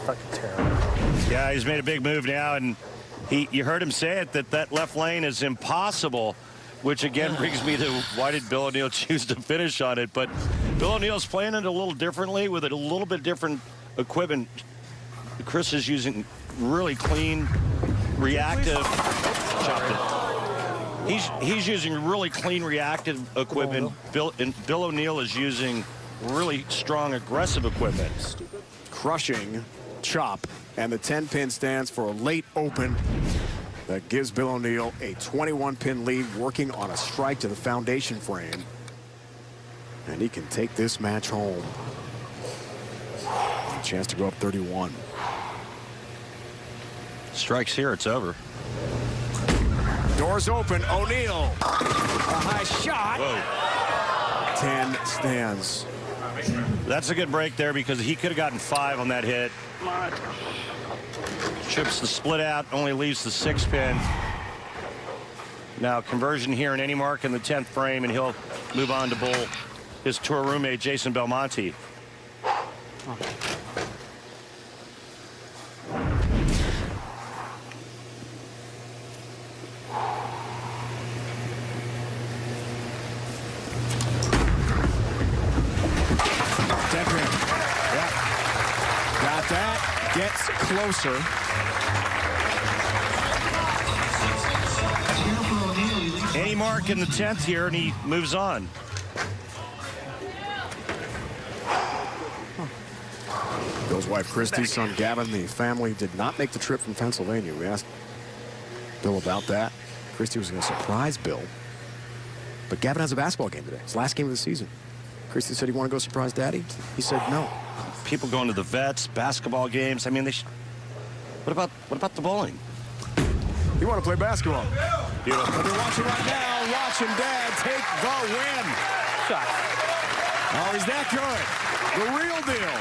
Fucking terrible. Yeah, he's made a big move now, and you heard him say it, that left lane is impossible, which again brings me to why did Bill O'Neill choose to finish on it? But Bill O'Neill's playing it a little differently with a little bit different equipment. Kris is using really clean, reactive. He's using really clean, reactive equipment. Bill O'Neill is using really strong, aggressive equipment. Crushing chop, and the 10-pin stands for a late open. That gives Bill O'Neill a 21-pin lead, working on a strike to the foundation frame. And he can take this match home. A chance to go up 31. Strikes here, it's over. Doors open. O'Neill. A high shot. Whoa. 10 stands. That's a good break there because he could have gotten 5 on that hit. Chips the split out, only leaves the 6-pin. Now conversion here in any mark in the 10th frame, and he'll move on to bowl his tour roommate Jason Belmonte. Gets closer. Any mark in the 10th here, and he moves on. Bill's wife, Christy, son, Gavin, the family did not make the trip from Pennsylvania. We asked Bill about that. Christy was going to surprise Bill. But Gavin has a basketball game today. It's the last game of the season. Christy said he wanted to go surprise Daddy. He said no. People going to the vets, basketball games. I mean, they should. What about the bowling? You want to play basketball? Beautiful. But you're watching right now, watching Dad take the win. Oh, he's that good. The real deal.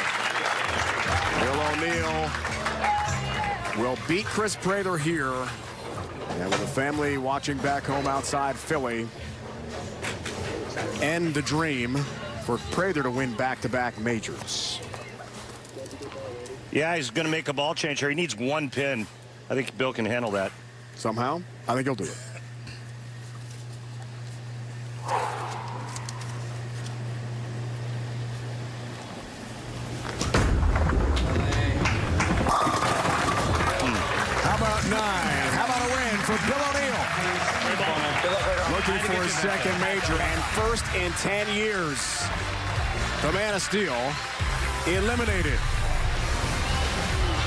Bill O'Neill will beat Kris Prather here. And with the family watching back home outside Philly, end the dream for Prather to win back-to-back majors. Yeah, he's going to make a ball change here. He needs 1 pin. I think Bill can handle that. Somehow, I think he'll do it. How about 9? How about a win for Bill O'Neill? Looking for his second major and first in 10 years. The Man of Steel eliminated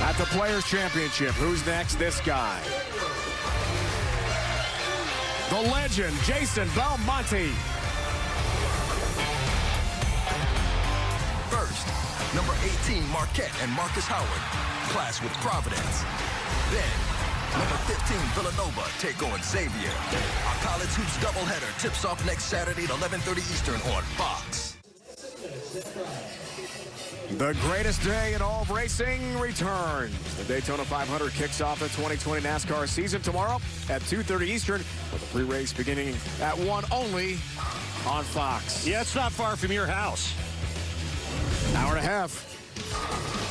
at the Players Championship. Who's next? This guy. The legend, Jason Belmonte. First, number 18, Marquette and Marcus Howard, clash with Providence. Then, number 15, Villanova take on Xavier. Our college hoops doubleheader tips off next Saturday at 11:30 Eastern on Fox. The greatest day in all of racing returns. The Daytona 500 kicks off the 2020 NASCAR season tomorrow at 2:30 Eastern, with the pre-race beginning at 1 only on Fox. Yeah, it's not far from your house. Hour and a half.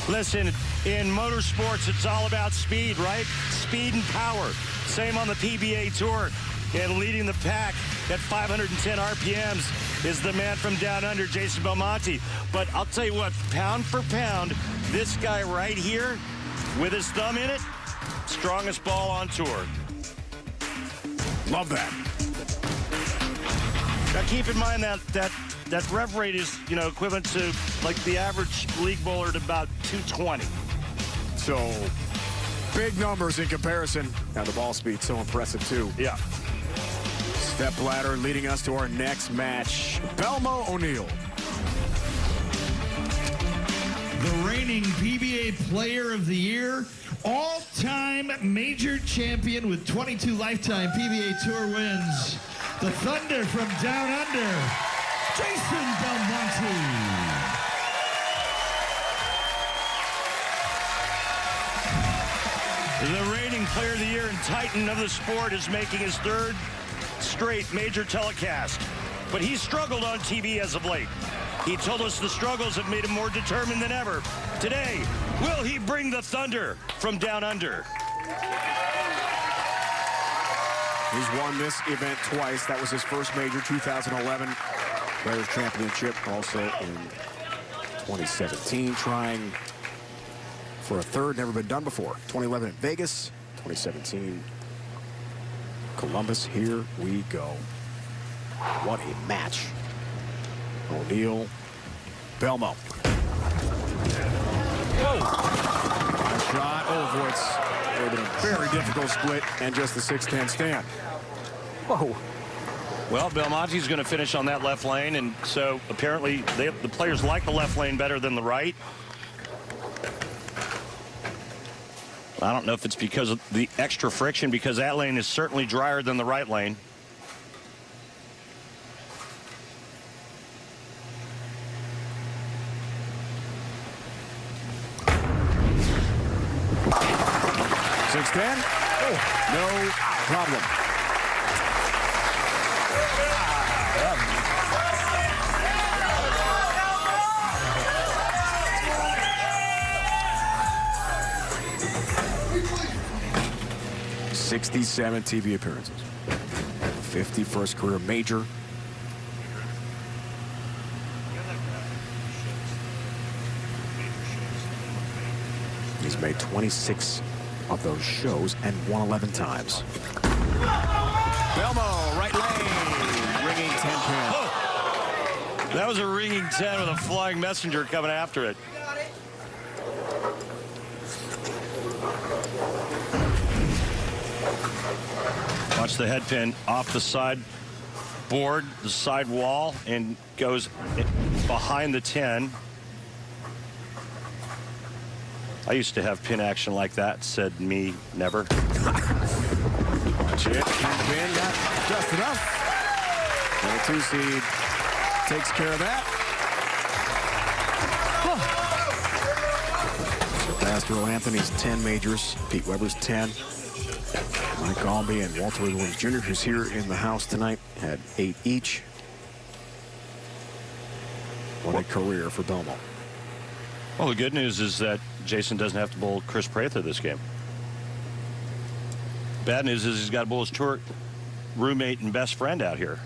Listen, in motorsports, it's all about speed, right? Speed and power. Same on the PBA Tour. And leading the pack at 510 RPMs is the man from down under, Jason Belmonte. But I'll tell you what, pound for pound, this guy right here, with his thumb in it, strongest ball on tour. Love that. Now keep in mind that rev rate is, equivalent to like the average league bowler at about 220. So big numbers in comparison. Now the ball speed so impressive too. Yeah. Step ladder leading us to our next match. Belmo O'Neill. The reigning PBA Player of the Year, all-time major champion with 22 lifetime PBA Tour wins. The Thunder from down under, Jason Belmonte. The reigning Player of the Year and Titan of the sport is making his third straight major telecast. But he's struggled on TV as of late. He told us the struggles have made him more determined than ever. Today, will he bring the Thunder from down under? He's won this event twice. That was his first major, 2011 Players Championship. Also in 2017, trying for a third, never been done before. 2011 in Vegas, 2017 Columbus. Here we go. What a match. O'Neill, Belmo. Whoa. A shot. Oh, boy, would have been a very difficult split and just the 6-10 stand. Whoa. Well, Belmonte's going to finish on that left lane, and so apparently the players like the left lane better than the right. I don't know if it's because of the extra friction, because that lane is certainly drier than the right lane. No problem. '67 TV appearances, 51st career major. He's made 26 of those shows and won 11 times. Belmo, right lane, ringing 10 pin. Oh, that was a ringing 10 with a flying messenger coming after it. Watch the head pin off the side board, the side wall, and goes behind the 10. I used to have pin action like that, said me, never. Watch it, pin got just enough. And the 2 seed takes care of that. Pastor Anthony's 10 majors, Pete Weber's 10. Mike Albee and Walter Williams Jr., who's here in the house tonight, had 8 each. What a career for Belmont. Well, the good news is that Jason doesn't have to bowl Kris Prather this game. Bad news is he's got to bowl his tour roommate and best friend out here.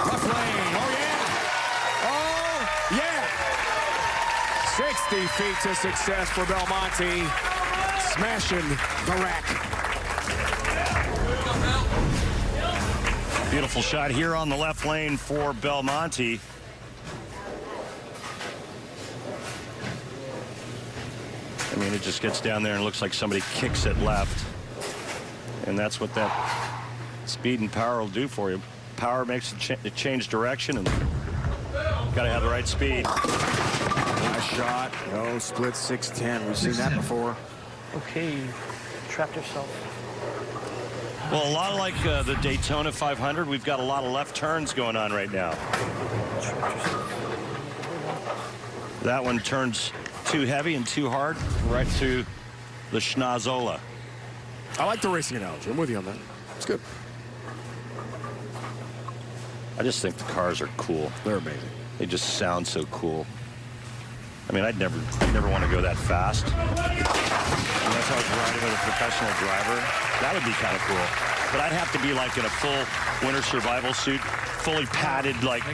Left lane, oh yeah! 60 feet to success for Belmonte, smashing the rack. Beautiful shot here on the left lane for Belmonte. I mean, it just gets down there and looks like somebody kicks it left. And that's what that speed and power will do for you. Power makes it change direction, and got to have the right speed. Nice shot. No split 6-10. We've seen that before. Okay, trapped yourself. Well, a lot like the Daytona 500, we've got a lot of left turns going on right now. That one turns too heavy and too hard right to the schnozola. I like the racing analogy. I'm with you on that. It's good. I just think the cars are cool. They're amazing. They just sound so cool. I mean, I'd never want to go that fast. Unless I was riding with a professional driver. That would be kind of cool. But I'd have to be like in a full winter survival suit, fully padded, like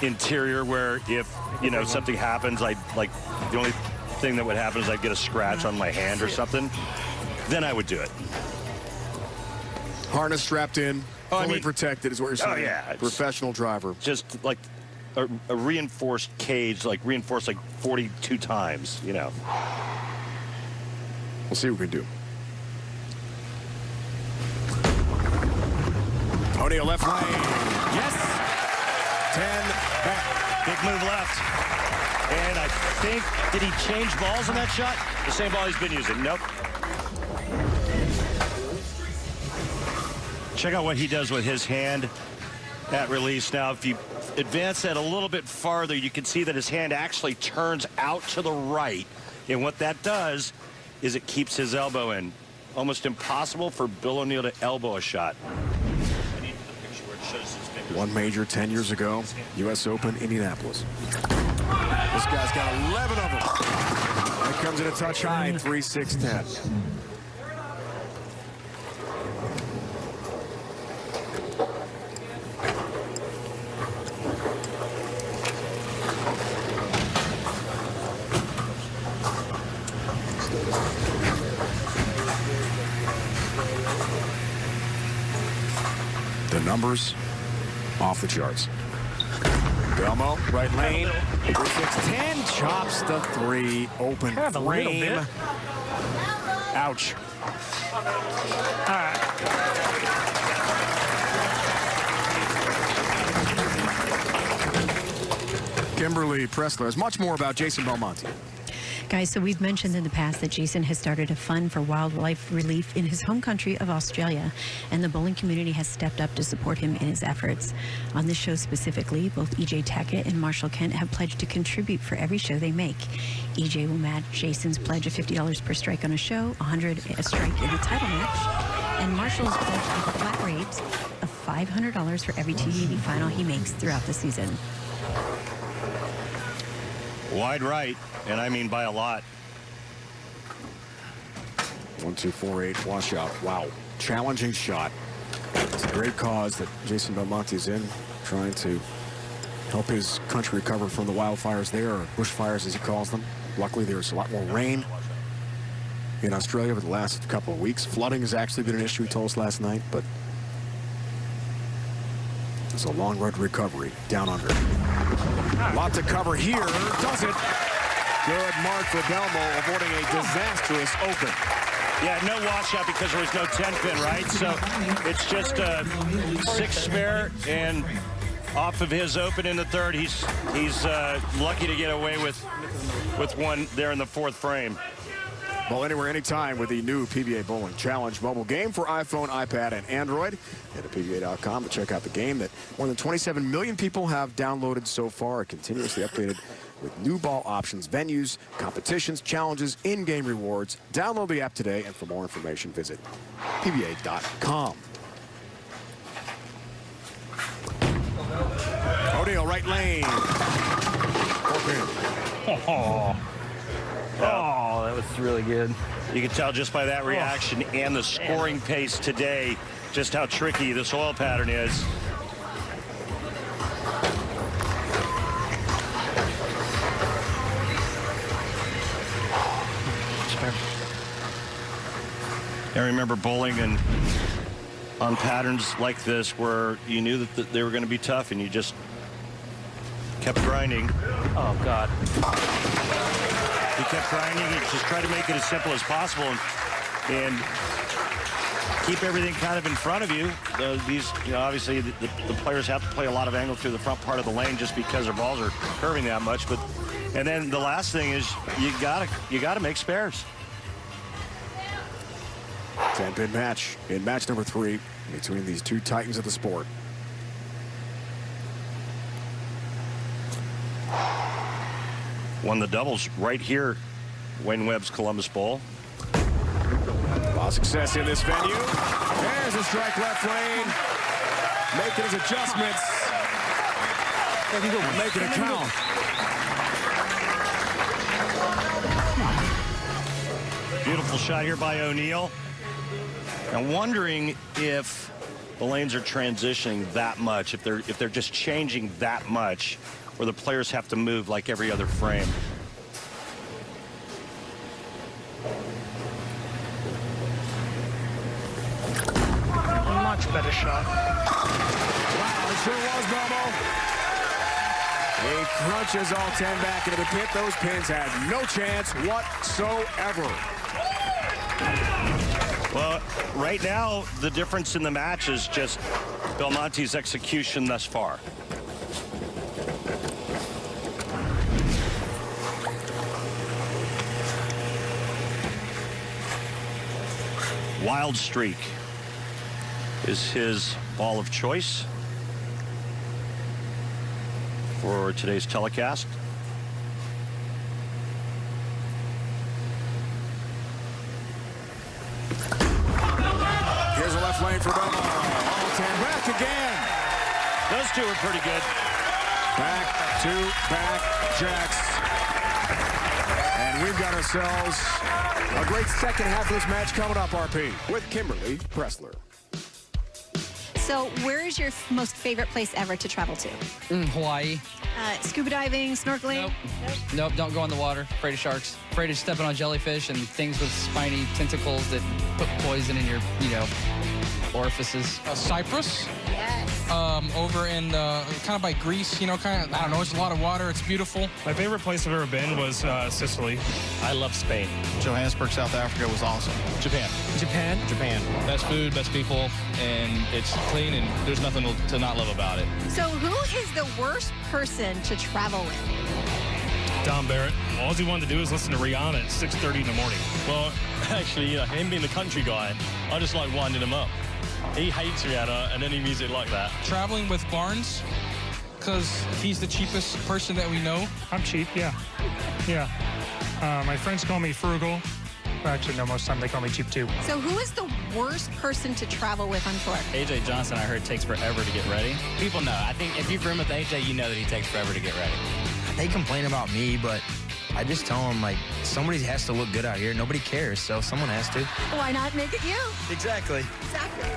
interior, where if, you know, something happens, the only thing that would happen is I'd get a scratch on my hand or something. Then I would do it. Harness strapped in, fully protected is what you're saying. Oh, yeah. Professional driver. Just like a reinforced cage, like reinforced like 42 times, you know. We'll see what we can do. O'Neal left lane. Yes. 10 back. Big move left. And I think, did he change balls in that shot? The same ball he's been using. Nope. Check out what he does with his hand at release. Now, if you advance that a little bit farther, you can see that his hand actually turns out to the right. And what that does is it keeps his elbow in. Almost impossible for Bill O'Neal to elbow a shot. I need the picture where it shows his fingers. One major 10 years ago, U.S. Open, Indianapolis. This guy's got 11 of them. That comes in a touch high, 3-6-10. The numbers off the charts. Belmo, right lane. 6'10", chops the three. Open Kind of a little frame. bit. Ouch. All right. Kimberly Pressler has much more about Jason Belmonte. Guys, so we've mentioned in the past that Jason has started a fund for wildlife relief in his home country of Australia, and the bowling community has stepped up to support him in his efforts. On this show specifically, both EJ Tackett and Marshall Kent have pledged to contribute for every show they make. EJ will match Jason's pledge of $50 per strike on a show, $100 a strike in the title match, and Marshall's pledge of a flat rate of $500 for every TV final he makes throughout the season. Wide right, and I mean by a lot. 1, 2, 4, 8 washout. Wow. Challenging shot. It's a great cause that Jason Belmonte is in, trying to help his country recover from the wildfires there, or bushfires as he calls them. Luckily, there's a lot more rain in Australia over the last couple of weeks. Flooding has actually been an issue, he told us last night, but it's a long road to recovery down under. Lot to cover here. Does it? Good mark for Belmo, avoiding a disastrous open. Yeah, no washout because there was no 10-pin, right? So it's just a 6 spare, and off of his open in the third, he's lucky to get away with one there in the 4th frame. Bowl anywhere, anytime with the new PBA Bowling Challenge mobile game for iPhone, iPad, and Android. Head to PBA.com to check out the game that more than 27 million people have downloaded so far. Continuously updated with new ball options, venues, competitions, challenges, in-game rewards. Download the app today, and for more information, visit PBA.com. O'Neal, right lane. Oh, that was really good. You can tell just by that reaction and the scoring pace today just how tricky the soil pattern is. I remember bowling and on patterns like this where you knew that they were going to be tough and you just kept grinding. Oh, God. He kept grinding. He just tried to make it as simple as possible and keep everything kind of in front of you. Obviously the players have to play a lot of angle through the front part of the lane just because their balls are curving that much. And then the last thing is you gotta make spares. 10-pin match in match number 3 between these two titans of the sport. Won the doubles right here, Wayne Webb's Columbus Bowl. A lot of success in this venue. There's a strike left lane. Making his adjustments. Making it count. Beautiful shot here by O'Neal. I'm wondering if the lanes are transitioning that much, if they're just changing that much, where the players have to move like every other frame. Much better shot. Wow, it sure was, Belmo. He crunches all 10 back into the pit. Those pins had no chance whatsoever. Well, right now, the difference in the match is just Belmonte's execution thus far. Wild Streak is his ball of choice for today's telecast. Here's a left lane for Belmo. All 10 back again. Those two are pretty good. Back to back jacks. And we've got ourselves a great second half of this match coming up, RP, with Kimberly Pressler. So where is your most favorite place ever to travel to? Hawaii. Scuba diving, snorkeling? Nope, don't go in the water. Afraid of sharks. Afraid of stepping on jellyfish and things with spiny tentacles that put poison in your, orifices. Cyprus? Yes. over in kind of by Greece, you know, I don't know, it's a lot of water. It's beautiful. My favorite place I've ever been was Sicily. I love Spain. Johannesburg, South Africa was awesome. Japan. Best food, best people, and it's clean, and there's nothing to not love about it. So who is the worst person to travel with? Don Barrett. All he wanted to do is listen to Rihanna at 6:30 in the morning. Well, actually, him being the country guy, I just like winding him up. He hates Rihanna and any music like that. Traveling with Barnes, because he's the cheapest person that we know. I'm cheap, yeah. My friends call me frugal. Actually, no, most of the time they call me cheap too. So who is the worst person to travel with on tour? AJ Johnson, I heard, takes forever to get ready. People know. I think if you've room with AJ, you know that he takes forever to get ready. They complain about me, but I just tell them, like, somebody has to look good out here. Nobody cares, so someone has to. Why not make it you? Exactly. Exactly.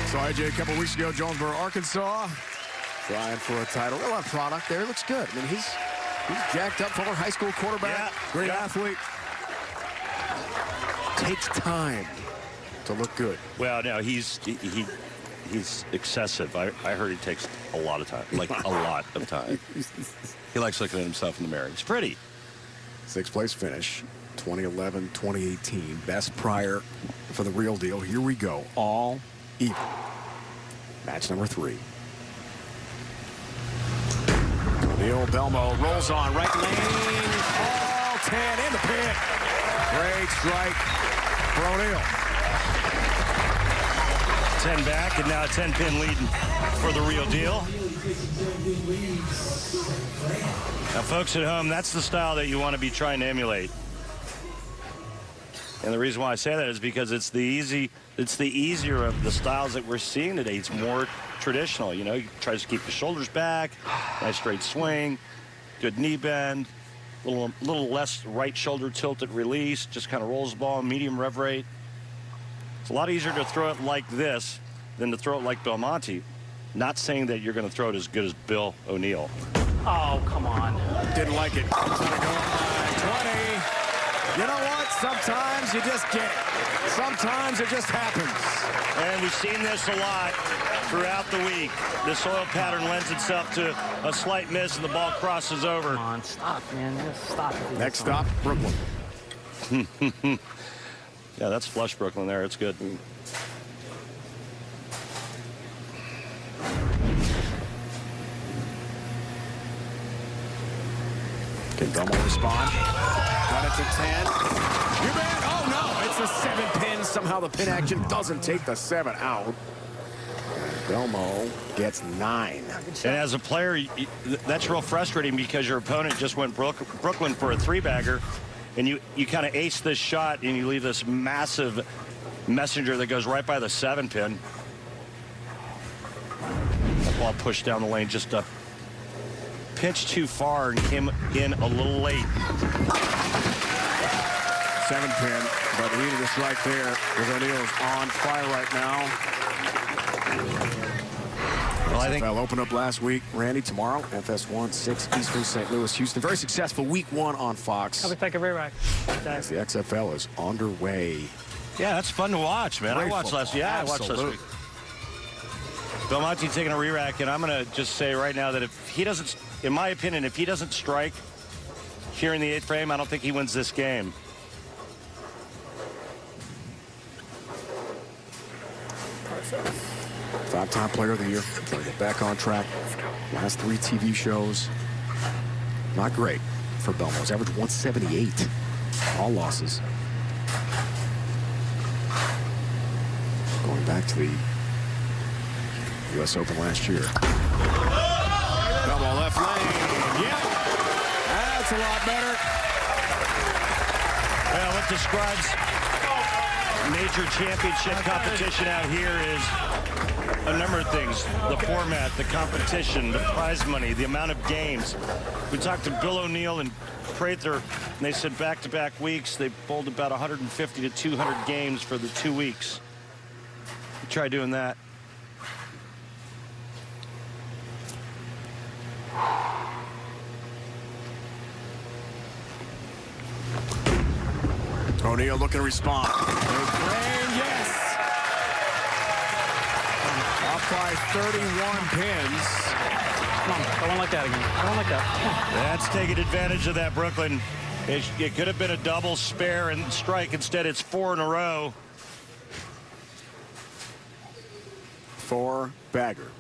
So AJ a couple weeks ago, Jonesboro, Arkansas, trying for a title. Real lot of product there. Looks good. I mean, he's jacked up, former high school quarterback, great athlete. Takes time to look good. Well, no, he's excessive. I heard he takes a lot of time, like a lot of time. He likes looking at himself in the mirror. He's pretty. Sixth place finish, 2011, 2018. Best prior for the real deal. Here we go. All even. Match number 3. Neil Belmo rolls on right lane. All 10 in the pin. Great strike for O'Neal. 10 back, and now a 10-pin lead for the real deal. Now, folks at home, that's the style that you want to be trying to emulate. And the reason why I say that is because it's the easier of the styles that we're seeing today. It's more traditional, you know. He tries to keep the shoulders back, nice straight swing, good knee bend, little less right shoulder tilted release, just kind of rolls the ball, medium rev rate. It's a lot easier to throw it like this than to throw it like Belmonte. Not saying that you're going to throw it as good as Bill O'Neal. Oh, come on. Didn't like it. Trying to go by 20. You know what? Sometimes you just get it. Sometimes it just happens. And we've seen this a lot throughout the week. This oil pattern lends itself to a slight miss, and the ball crosses over. Come on, stop, man. Just stop it. Next stop, Brooklyn. Yeah, that's flush Brooklyn there. It's good. Can Belmo respond? Got it to 10. You bet. Oh, no. It's a 7-pin. Somehow the pin action doesn't take the 7 out. Belmo gets 9. And as a player, that's real frustrating because your opponent just went Brooklyn for a 3-bagger, and you kind of ace this shot, and you leave this massive messenger that goes right by the 7-pin. That ball pushed down the lane just a pinch too far and came in a little late. 7-pin, but he needed a strike there because O'Neal's on fire right now. Well, I think they'll open up last week. Randy, tomorrow, FS1, 6 Eastern, St. Louis, Houston. Very successful week 1 on Fox. Thank you very much. As the XFL is underway. Yeah, that's fun to watch, man. I watched last week. Belmonte taking a re-rack, and I'm going to just say right now that if he doesn't, in my opinion, if he doesn't strike here in the 8th frame, I don't think he wins this game. Five-time player of the year. Trying to get back on track. Last 3 TV shows. Not great for Belmo. He's averaged 178. All losses. Going back to the U.S. Open last year. Belmo left lane. Yep. That's a lot better. Well, what describes major championship competition out here is a number of things. The format, the competition, the prize money, the amount of games. We talked to Bill O'Neal and Prather, and they said back-to-back weeks, they bowled about 150 to 200 games for the 2 weeks. Try doing that. O'Neal looking to respond. Yes. by 31 pins. Come on, I don't like that again. I don't like that. That's taking advantage of that, Brooklyn. It could have been a double spare and strike. Instead, it's 4 in a row. For Bagger.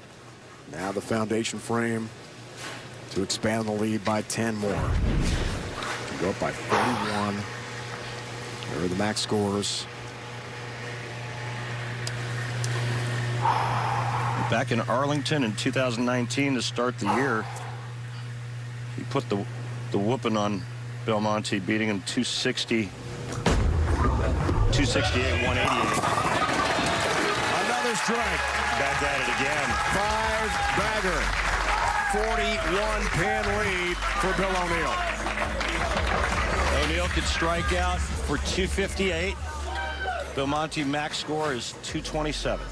Now the foundation frame to expand the lead by 10 more. To go up by 41. There are the max scores. Back in Arlington in 2019 to start the year, he put the whooping on Belmonte, beating him 260, 268, 188. Another strike. Back at it again. 5 Bagger. 41-pin lead for Bill O'Neill. O'Neill could strike out for 258. Belmonte max score is 227.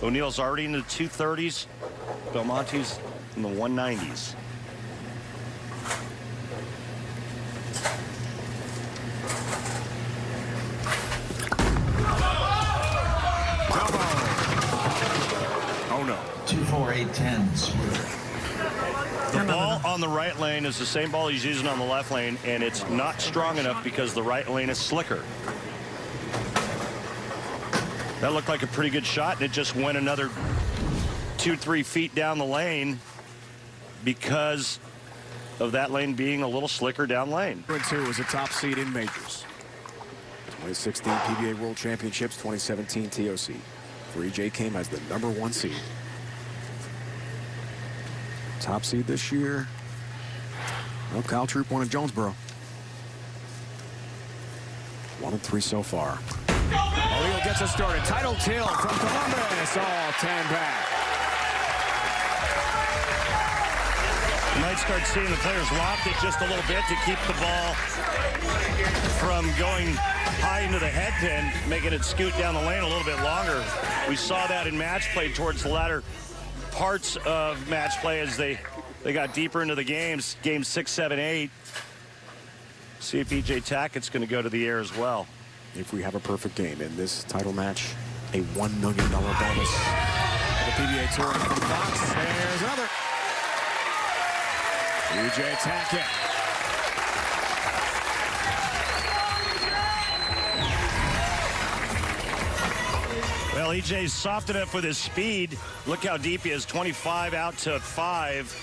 O'Neill's already in the 230s. Belmonte's in the 190s. Oh no. 2-4-8-10. The ball on the right lane is the same ball he's using on the left lane, and it's not strong enough because the right lane is slicker. That looked like a pretty good shot, and it just went another 2-3 feet down the lane because of that lane being a little slicker down lane. 2 was a top seed in majors. 2016 PBA World Championships, 2017 TOC. 3J came as the #1 seed. Top seed this year. Well, Kyle Troop won in Jonesboro. 1-3 so far. O'Neill gets us started. Title till from Columbus. All 10 back. You might start seeing the players loft it just a little bit to keep the ball from going high into the head pin, making it scoot down the lane a little bit longer. We saw that in match play towards the latter parts of match play as they got deeper into the games. Game 6, 7, 8. See if EJ Tackett's going to go to the air as well. If we have a perfect game in this title match, a $1 million bonus for the PBA Tour from Fox. There's another. EJ Tackett. Well, EJ's soft enough with his speed. Look how deep he is, 25 out to 5.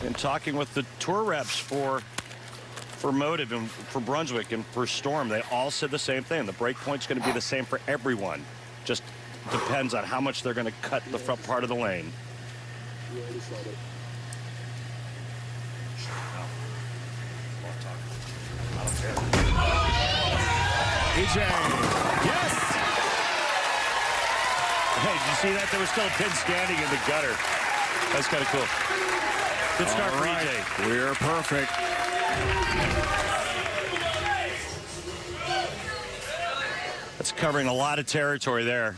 And talking with the tour reps for Motive and for Brunswick and for Storm, they all said the same thing. The break point's going to be the same for everyone. Just depends on how much they're going to cut the front part of the lane. EJ, yes! Hey, did you see that? There was still a pin standing in the gutter. That's kind of cool. Good start for EJ. We're perfect. That's covering a lot of territory there.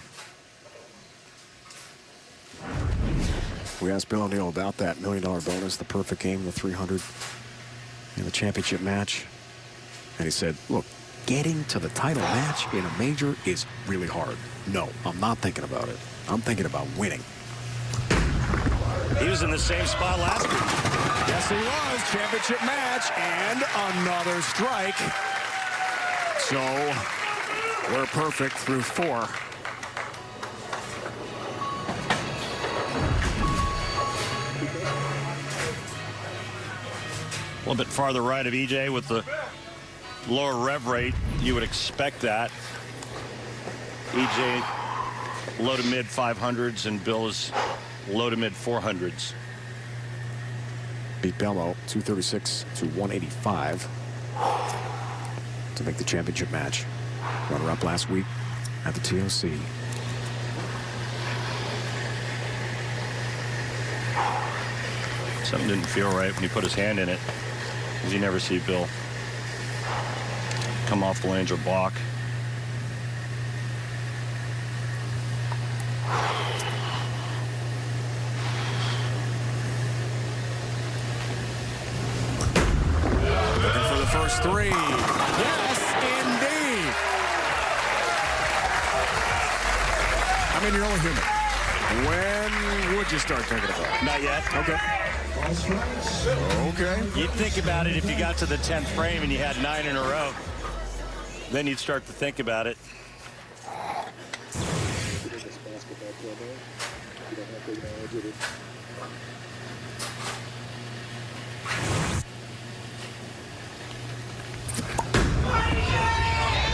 We asked Bill O'Neill about that $1 million bonus, the perfect game, the 300 in the championship match. And he said, look, getting to the title match in a major is really hard. No, I'm not thinking about it. I'm thinking about winning. He was in the same spot last week. Yes, he was. Championship match and another strike. So we're perfect through 4. A little bit farther right of EJ with the lower rev rate. You would expect that. EJ low to mid 500s and Bill is low to mid 400s. Beat Belmo 236 to 185 to make the championship match. Runner-up last week at the TOC. Something didn't feel right when he put his hand in it, because you never see Bill come off the lanes or block. Looking for the first 3. Yes, indeed. I mean, you're only human. When would you start thinking about it? Not yet. Okay. Okay. You'd think about it if you got to the 10th frame and you had 9 in a row. Then you'd start to think about it.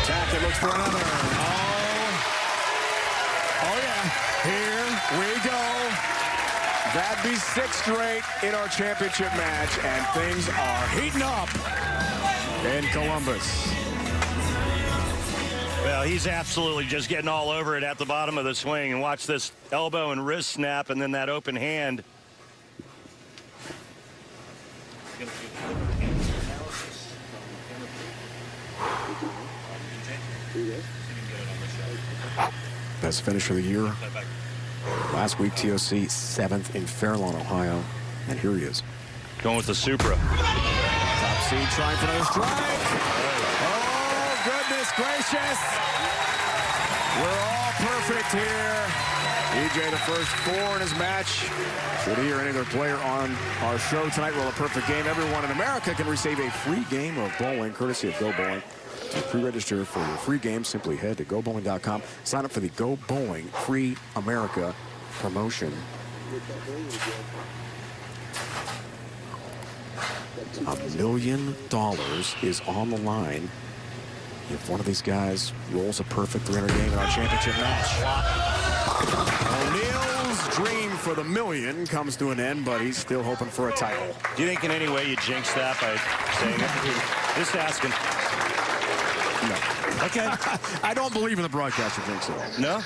Tackett looks for another. Oh, yeah. Here we go. That'd be 6 straight in our championship match, and things are heating up in Columbus. Well, he's absolutely just getting all over it at the bottom of the swing. And watch this elbow and wrist snap, and then that open hand. Best finish of the year. Last week, TOC 7th in Fairlawn, Ohio. And here he is. Going with the Supra. Top seed trying for another strike. Oh, goodness gracious. We're all perfect here. EJ, the first 4 in his match. Should he or any other player on our show tonight roll a perfect game, everyone in America can receive a free game of bowling, courtesy of Go Bowling. To pre-register for your free game, simply head to GoBowling.com. Sign up for the Go Bowling Free America promotion. $1 million is on the line if one of these guys rolls a perfect 300 game in our championship match. O'Neill's dream for the $1 million comes to an end, but he's still hoping for a title. Do you think in any way you jinx that by saying it? Just asking. No. Okay. I don't believe in the broadcaster jinx at all. No?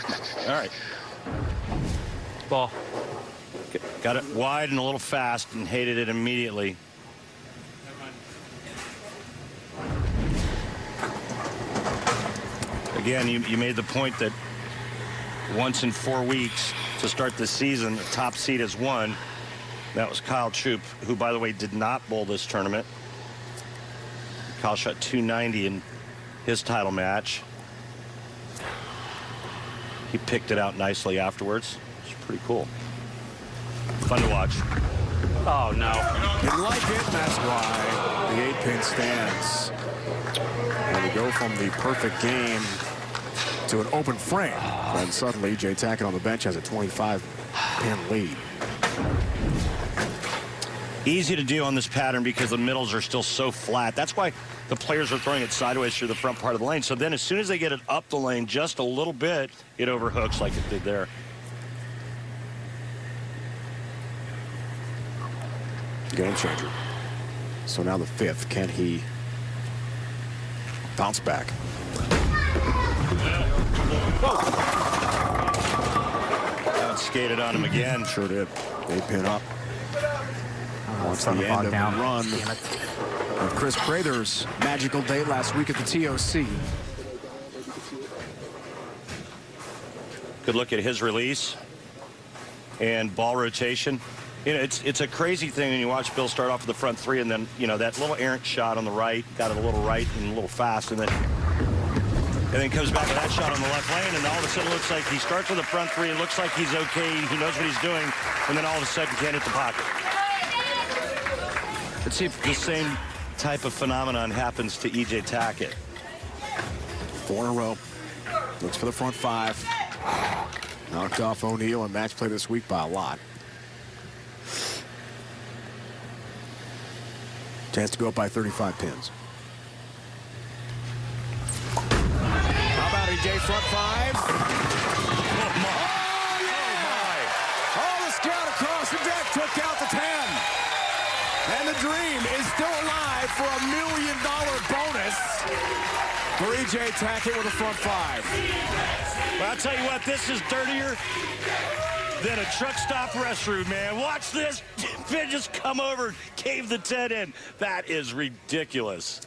All right. Ball. Got it wide and a little fast and hated it immediately. Again, you made the point that once in 4 weeks to start the season, the top seed has won. That was Kyle Troop, who, by the way, did not bowl this tournament. Kyle shot 290 in his title match. He picked it out nicely afterwards. It's pretty cool. Fun to watch. Oh, no. Didn't like it. That's why the 8-pin stands. And we go from the perfect game to an open frame. And suddenly, EJ Tackett on the bench has a 25-pin lead. Easy to do on this pattern because the middles are still so flat. That's why the players are throwing it sideways through the front part of the lane. So then as soon as they get it up the lane just a little bit, it overhooks like it did there. Game changer. So now the 5th. Can he bounce back? That skated on him again. Sure did. 8-pin up. Wants the end of the run of Kris Prather's magical day last week at the TOC. Good look at his release and ball rotation. You know, it's a crazy thing when you watch Bill start off with the front 3 and then, you know, that little errant shot on the right, got it a little right and a little fast, and then comes back with that shot on the left lane, and all of a sudden it looks like he starts with the front 3, it looks like he's okay, he knows what he's doing, and then all of a sudden can't hit the pocket. Let's see if the same type of phenomenon happens to EJ Tackett. 4 in a row. Looks for the front 5. Knocked off O'Neill in match play this week by a lot. Chance to go up by 35 pins. How about EJ front 5? Oh, yeah! Oh, the scout across the deck took out the 10. And the dream is still alive for $1 million bonus for EJ Tackett with a front 5. Well, I'll tell you what, this is dirtier than a truck stop restroom, man. Watch this. Pin just come over, cave the 10 in. That is ridiculous.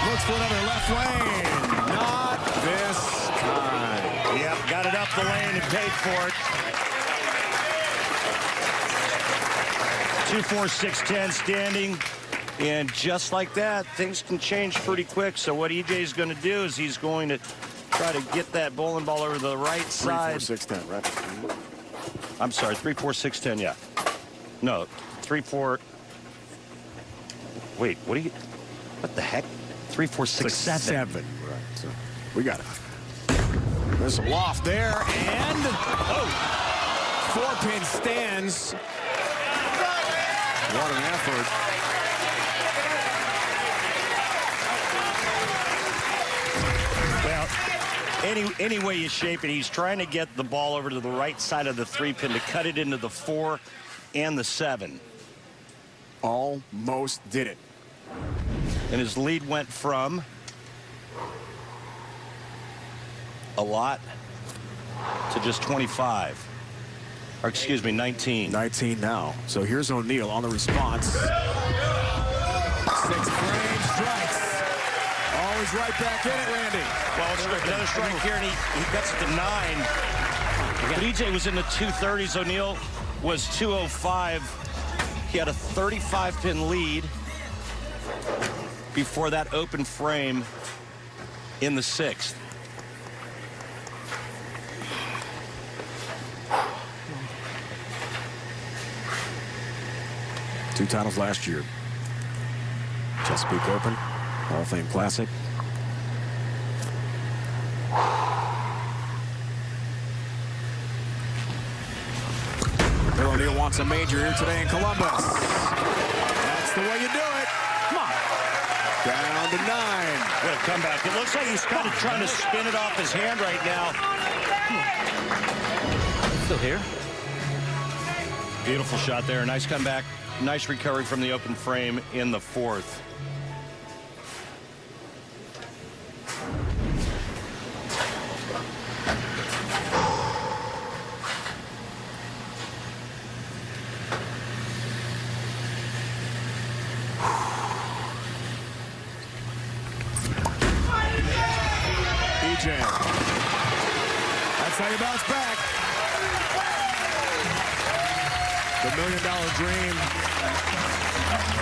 Looks for another left lane. Not this time. Yep, got it up the lane and paid for it. 2-4-6-10 standing. And just like that, things can change pretty quick. So what EJ's going to do is he's going to try to get that bowling ball over to the right side. 3-4-6-10, right? I'm sorry, 3-4-6-10, yeah. No, 3-4. Wait, what the heck? 3-4-6-7. 7. Right, so we got it. There's some loft there, and 4-pin stands. What an effort. Well, any way you shape it, he's trying to get the ball over to the right side of the 3-pin to cut it into the 4 and the 7. Almost did it. And his lead went from a lot to just 25. Or excuse me, 19. 19 now. So here's O'Neal on the response. 6 frame strikes. Always right back in it, Randy. Well, it's another strike here, and he gets it to 9. But EJ was in the 230s. O'Neal was 205. He had a 35-pin lead before that open frame in the 6th. Two titles last year. Chesapeake Open, Hall of Fame Classic. Bill O'Neal wants a major here today in Columbus. That's the way you do it. Come on. Down to 9. What a comeback. It looks like he's kind of trying to spin it off his hand right now. Still here. Beautiful shot there. Nice comeback. Nice recovery from the open frame in the 4th. EJ. That's how you bounce back. The $1 million dream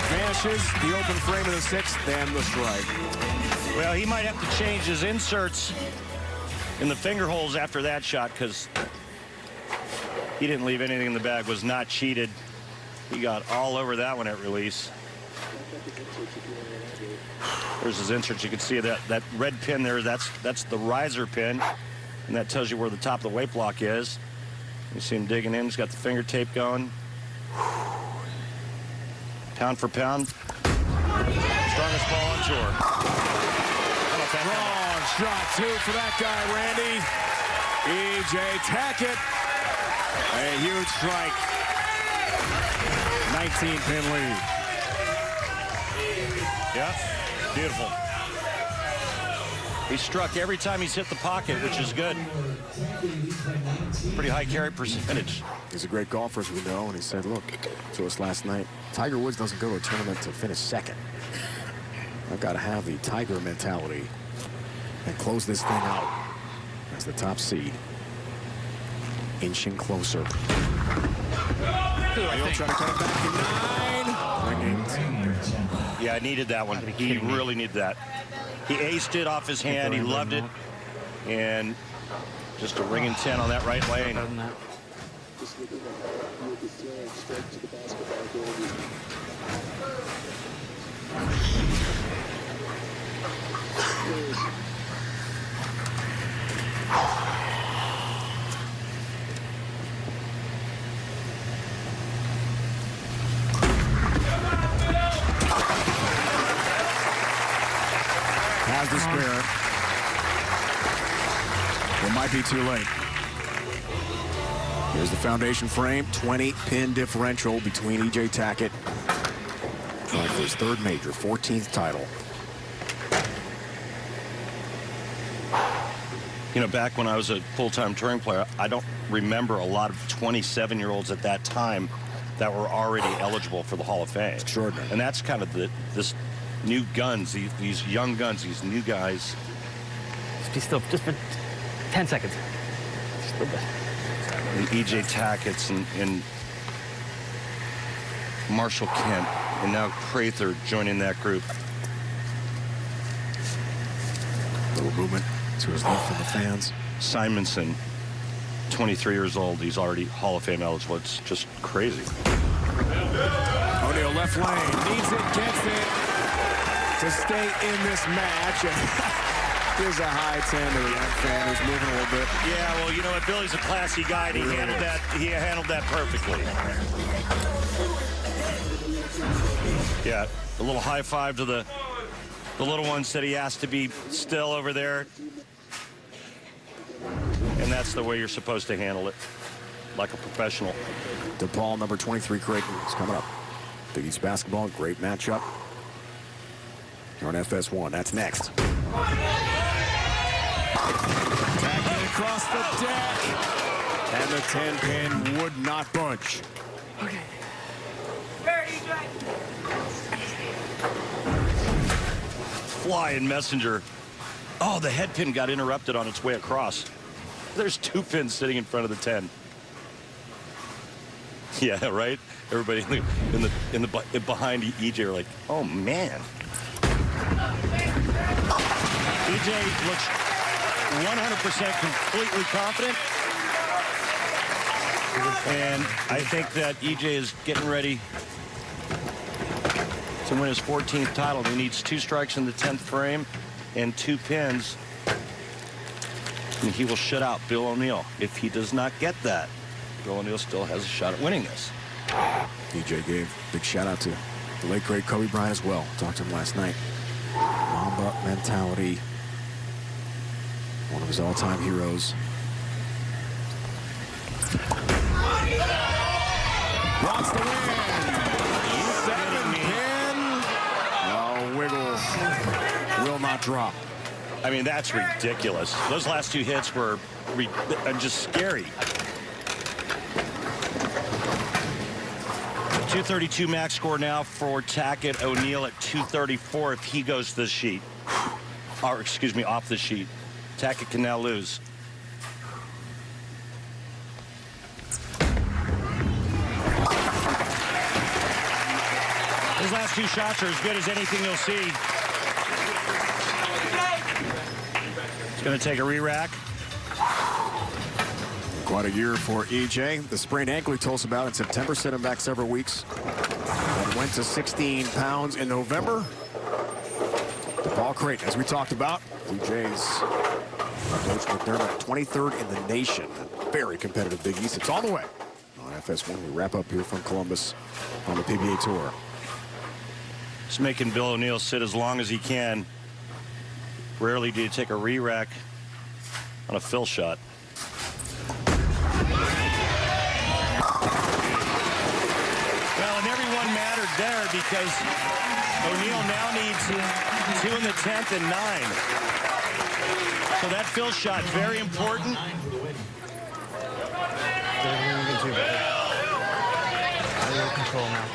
vanishes. The open frame of the 6th, then the strike. Well, he might have to change his inserts in the finger holes after that shot, because he didn't leave anything in the bag. Was not cheated. He got all over that one at release. There's his inserts. You can see that red pin there. That's the riser pin, and that tells you where the top of the weight block is. You see him digging in. He's got the finger tape going. Pound for pound. Strongest ball on tour. Strong shot, 2 for that guy, Randy. EJ Tackett. A huge strike. 19-pin lead. Yeah, beautiful. He struck every time he's hit the pocket, which is good. Pretty high carry percentage. He's a great golfer, as we know, and he said, look, to us last night, Tiger Woods doesn't go to a tournament to finish 2nd. I've got to have the Tiger mentality and close this thing out as the top seed, inching closer. He'll try to cut it back to 9. Yeah, I needed that one. He really needed that. He aced it off his hand. He loved it. And just a ringing 10 on that right lane. Has the spare. It might be too late. Here's the foundation frame. 20-pin differential between EJ Tackett. Trying for his 3rd major, 14th title. You know, back when I was a full-time touring player, I don't remember a lot of 27-year-olds at that time that were already eligible for the Hall of Fame. Extraordinary. And that's kind of this new guns, these young guns, these new guys Just be still, just for 10 seconds. Just a little bit. The EJ Tacketts and Marshall Kent, and now Prather joining that group. Little movement to his left from the fans. Simonson, 23 years old. He's already Hall of Fame eligible. It's just crazy. O'Neal left lane, needs it, gets it to stay in this match. Here's a high 10 to the young fan who's moving a little bit. Yeah, well, you know what? Billy's a classy guy, and he handled that perfectly. Yeah, a little high five to the little one. Said he asked to be still over there. And that's the way you're supposed to handle it, like a professional. DePaul, number 23, Creighton, is coming up. Big East basketball, great matchup. Here on FS1, that's next. Tackett across the deck. And the 10-pin would not budge. Okay. Flying messenger. Oh, the head pin got interrupted on its way across. There's 2 pins sitting in front of the 10. Yeah, right? Everybody in the behind EJ are like, oh man. EJ looks 100% completely confident. And I think that EJ is getting ready to win his 14th title. He needs 2 strikes in the 10th frame and 2 pins. And he will shut out Bill O'Neal. If he does not get that, Bill O'Neal still has a shot at winning this. EJ gave a big shout out to the late great Kobe Bryant as well. Talked to him last night. Mamba mentality. One of his all-time heroes. Wants to win. 7-pin. No wiggle. Will not drop. I mean, that's ridiculous. Those last 2 hits were just scary. 232 max score now for Tackett. O'Neal at 234 if he goes to the sheet. Or, excuse me, off the sheet. Tackett can now lose. His last 2 shots are as good as anything you'll see. He's going to take a re-rack. Quite a year for EJ. The sprained ankle he told us about in September sent him back several weeks. And went to 16 pounds in November. DePaul Creighton, as we talked about, EJ's Coach McDermott, 23rd in the nation. Very competitive Big East. It's all the way on FS1. We wrap up here from Columbus on the PBA Tour. Just making Bill O'Neal sit as long as he can. Rarely do you take a re-rack on a fill shot. Well, and everyone mattered there because O'Neal now needs 2 in the 10th and 9. So that fill shot, very important. Under control now.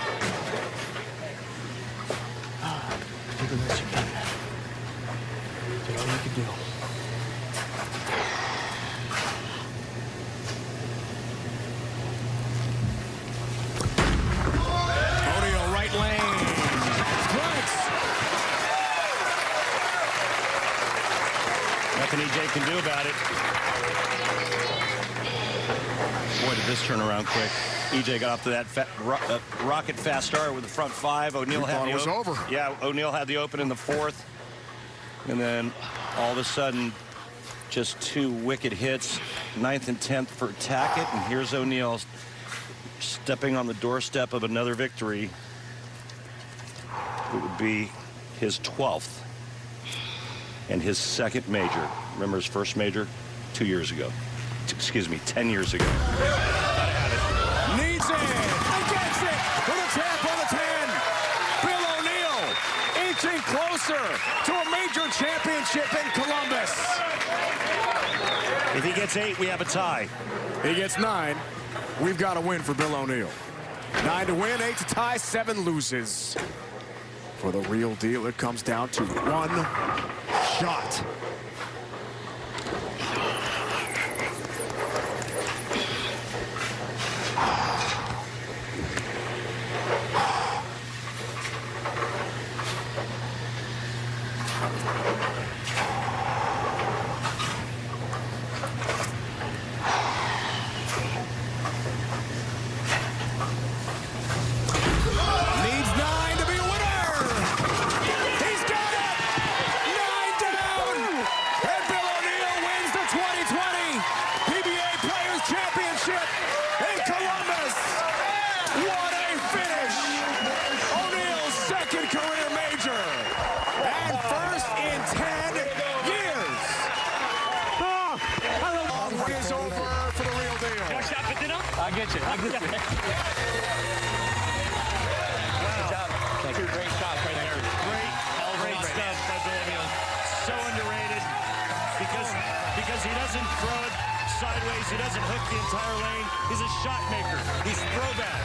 Do the best you can. Do all you can do. O'Neal right lane. Strikes. Nothing EJ can do about it. Boy, did this turn around quick. EJ got off to that rocket fast start with the front 5. O'Neal had it was over. Yeah, O'Neal had the open in the 4th. And then all of a sudden, just 2 wicked hits. 9th and 10th for Tackett. And here's O'Neal stepping on the doorstep of another victory. It would be his 12th and his 2nd major. Remember his first major 2 years ago. Excuse me, 10 years ago. Needs it. And gets it. With a tap on the 10. Bill O'Neal inching closer to a major championship in Columbus. If he gets 8, we have a tie. He gets 9. We've got a win for Bill O'Neal. 9 to win, 8 to tie, 7 loses. For the real deal, it comes down to 1 shot. watching. I'm just Wow. Good job. Two great shots right there. Great stuff by Bill. So underrated because he doesn't throw it sideways. He doesn't hook the entire lane. He's a shot maker. He's throwback.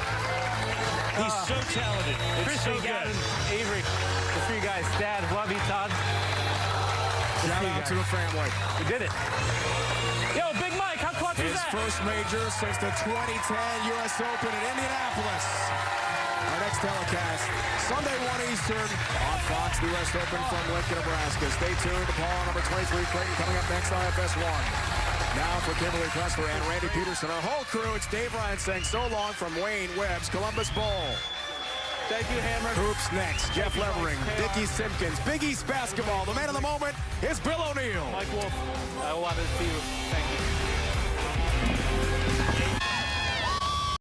He's so talented. It's so good. Avery, the three guys. Dad, love you, Todd. Shout out to the family. We did it. Yo, Big Mike, how clutch was His that? first major since the 2010 U.S. Open in Indianapolis. Our next telecast, Sunday 1 Eastern on Fox, the U.S. Open from Lincoln, Nebraska. Stay tuned to Paul, number 23, Creighton, coming up next on FS1. Now for Kimberly Kessler and Randy Peterson. Our whole crew, it's Dave Ryan saying so long from Wayne Webb's Columbus Bowl. Thank you, Hammer. Hoops next. Jeff Levering, Dickie Simpkins, Big East basketball. The man of the moment is Bill O'Neill. Mike Wolf, I love his fever. Thank you.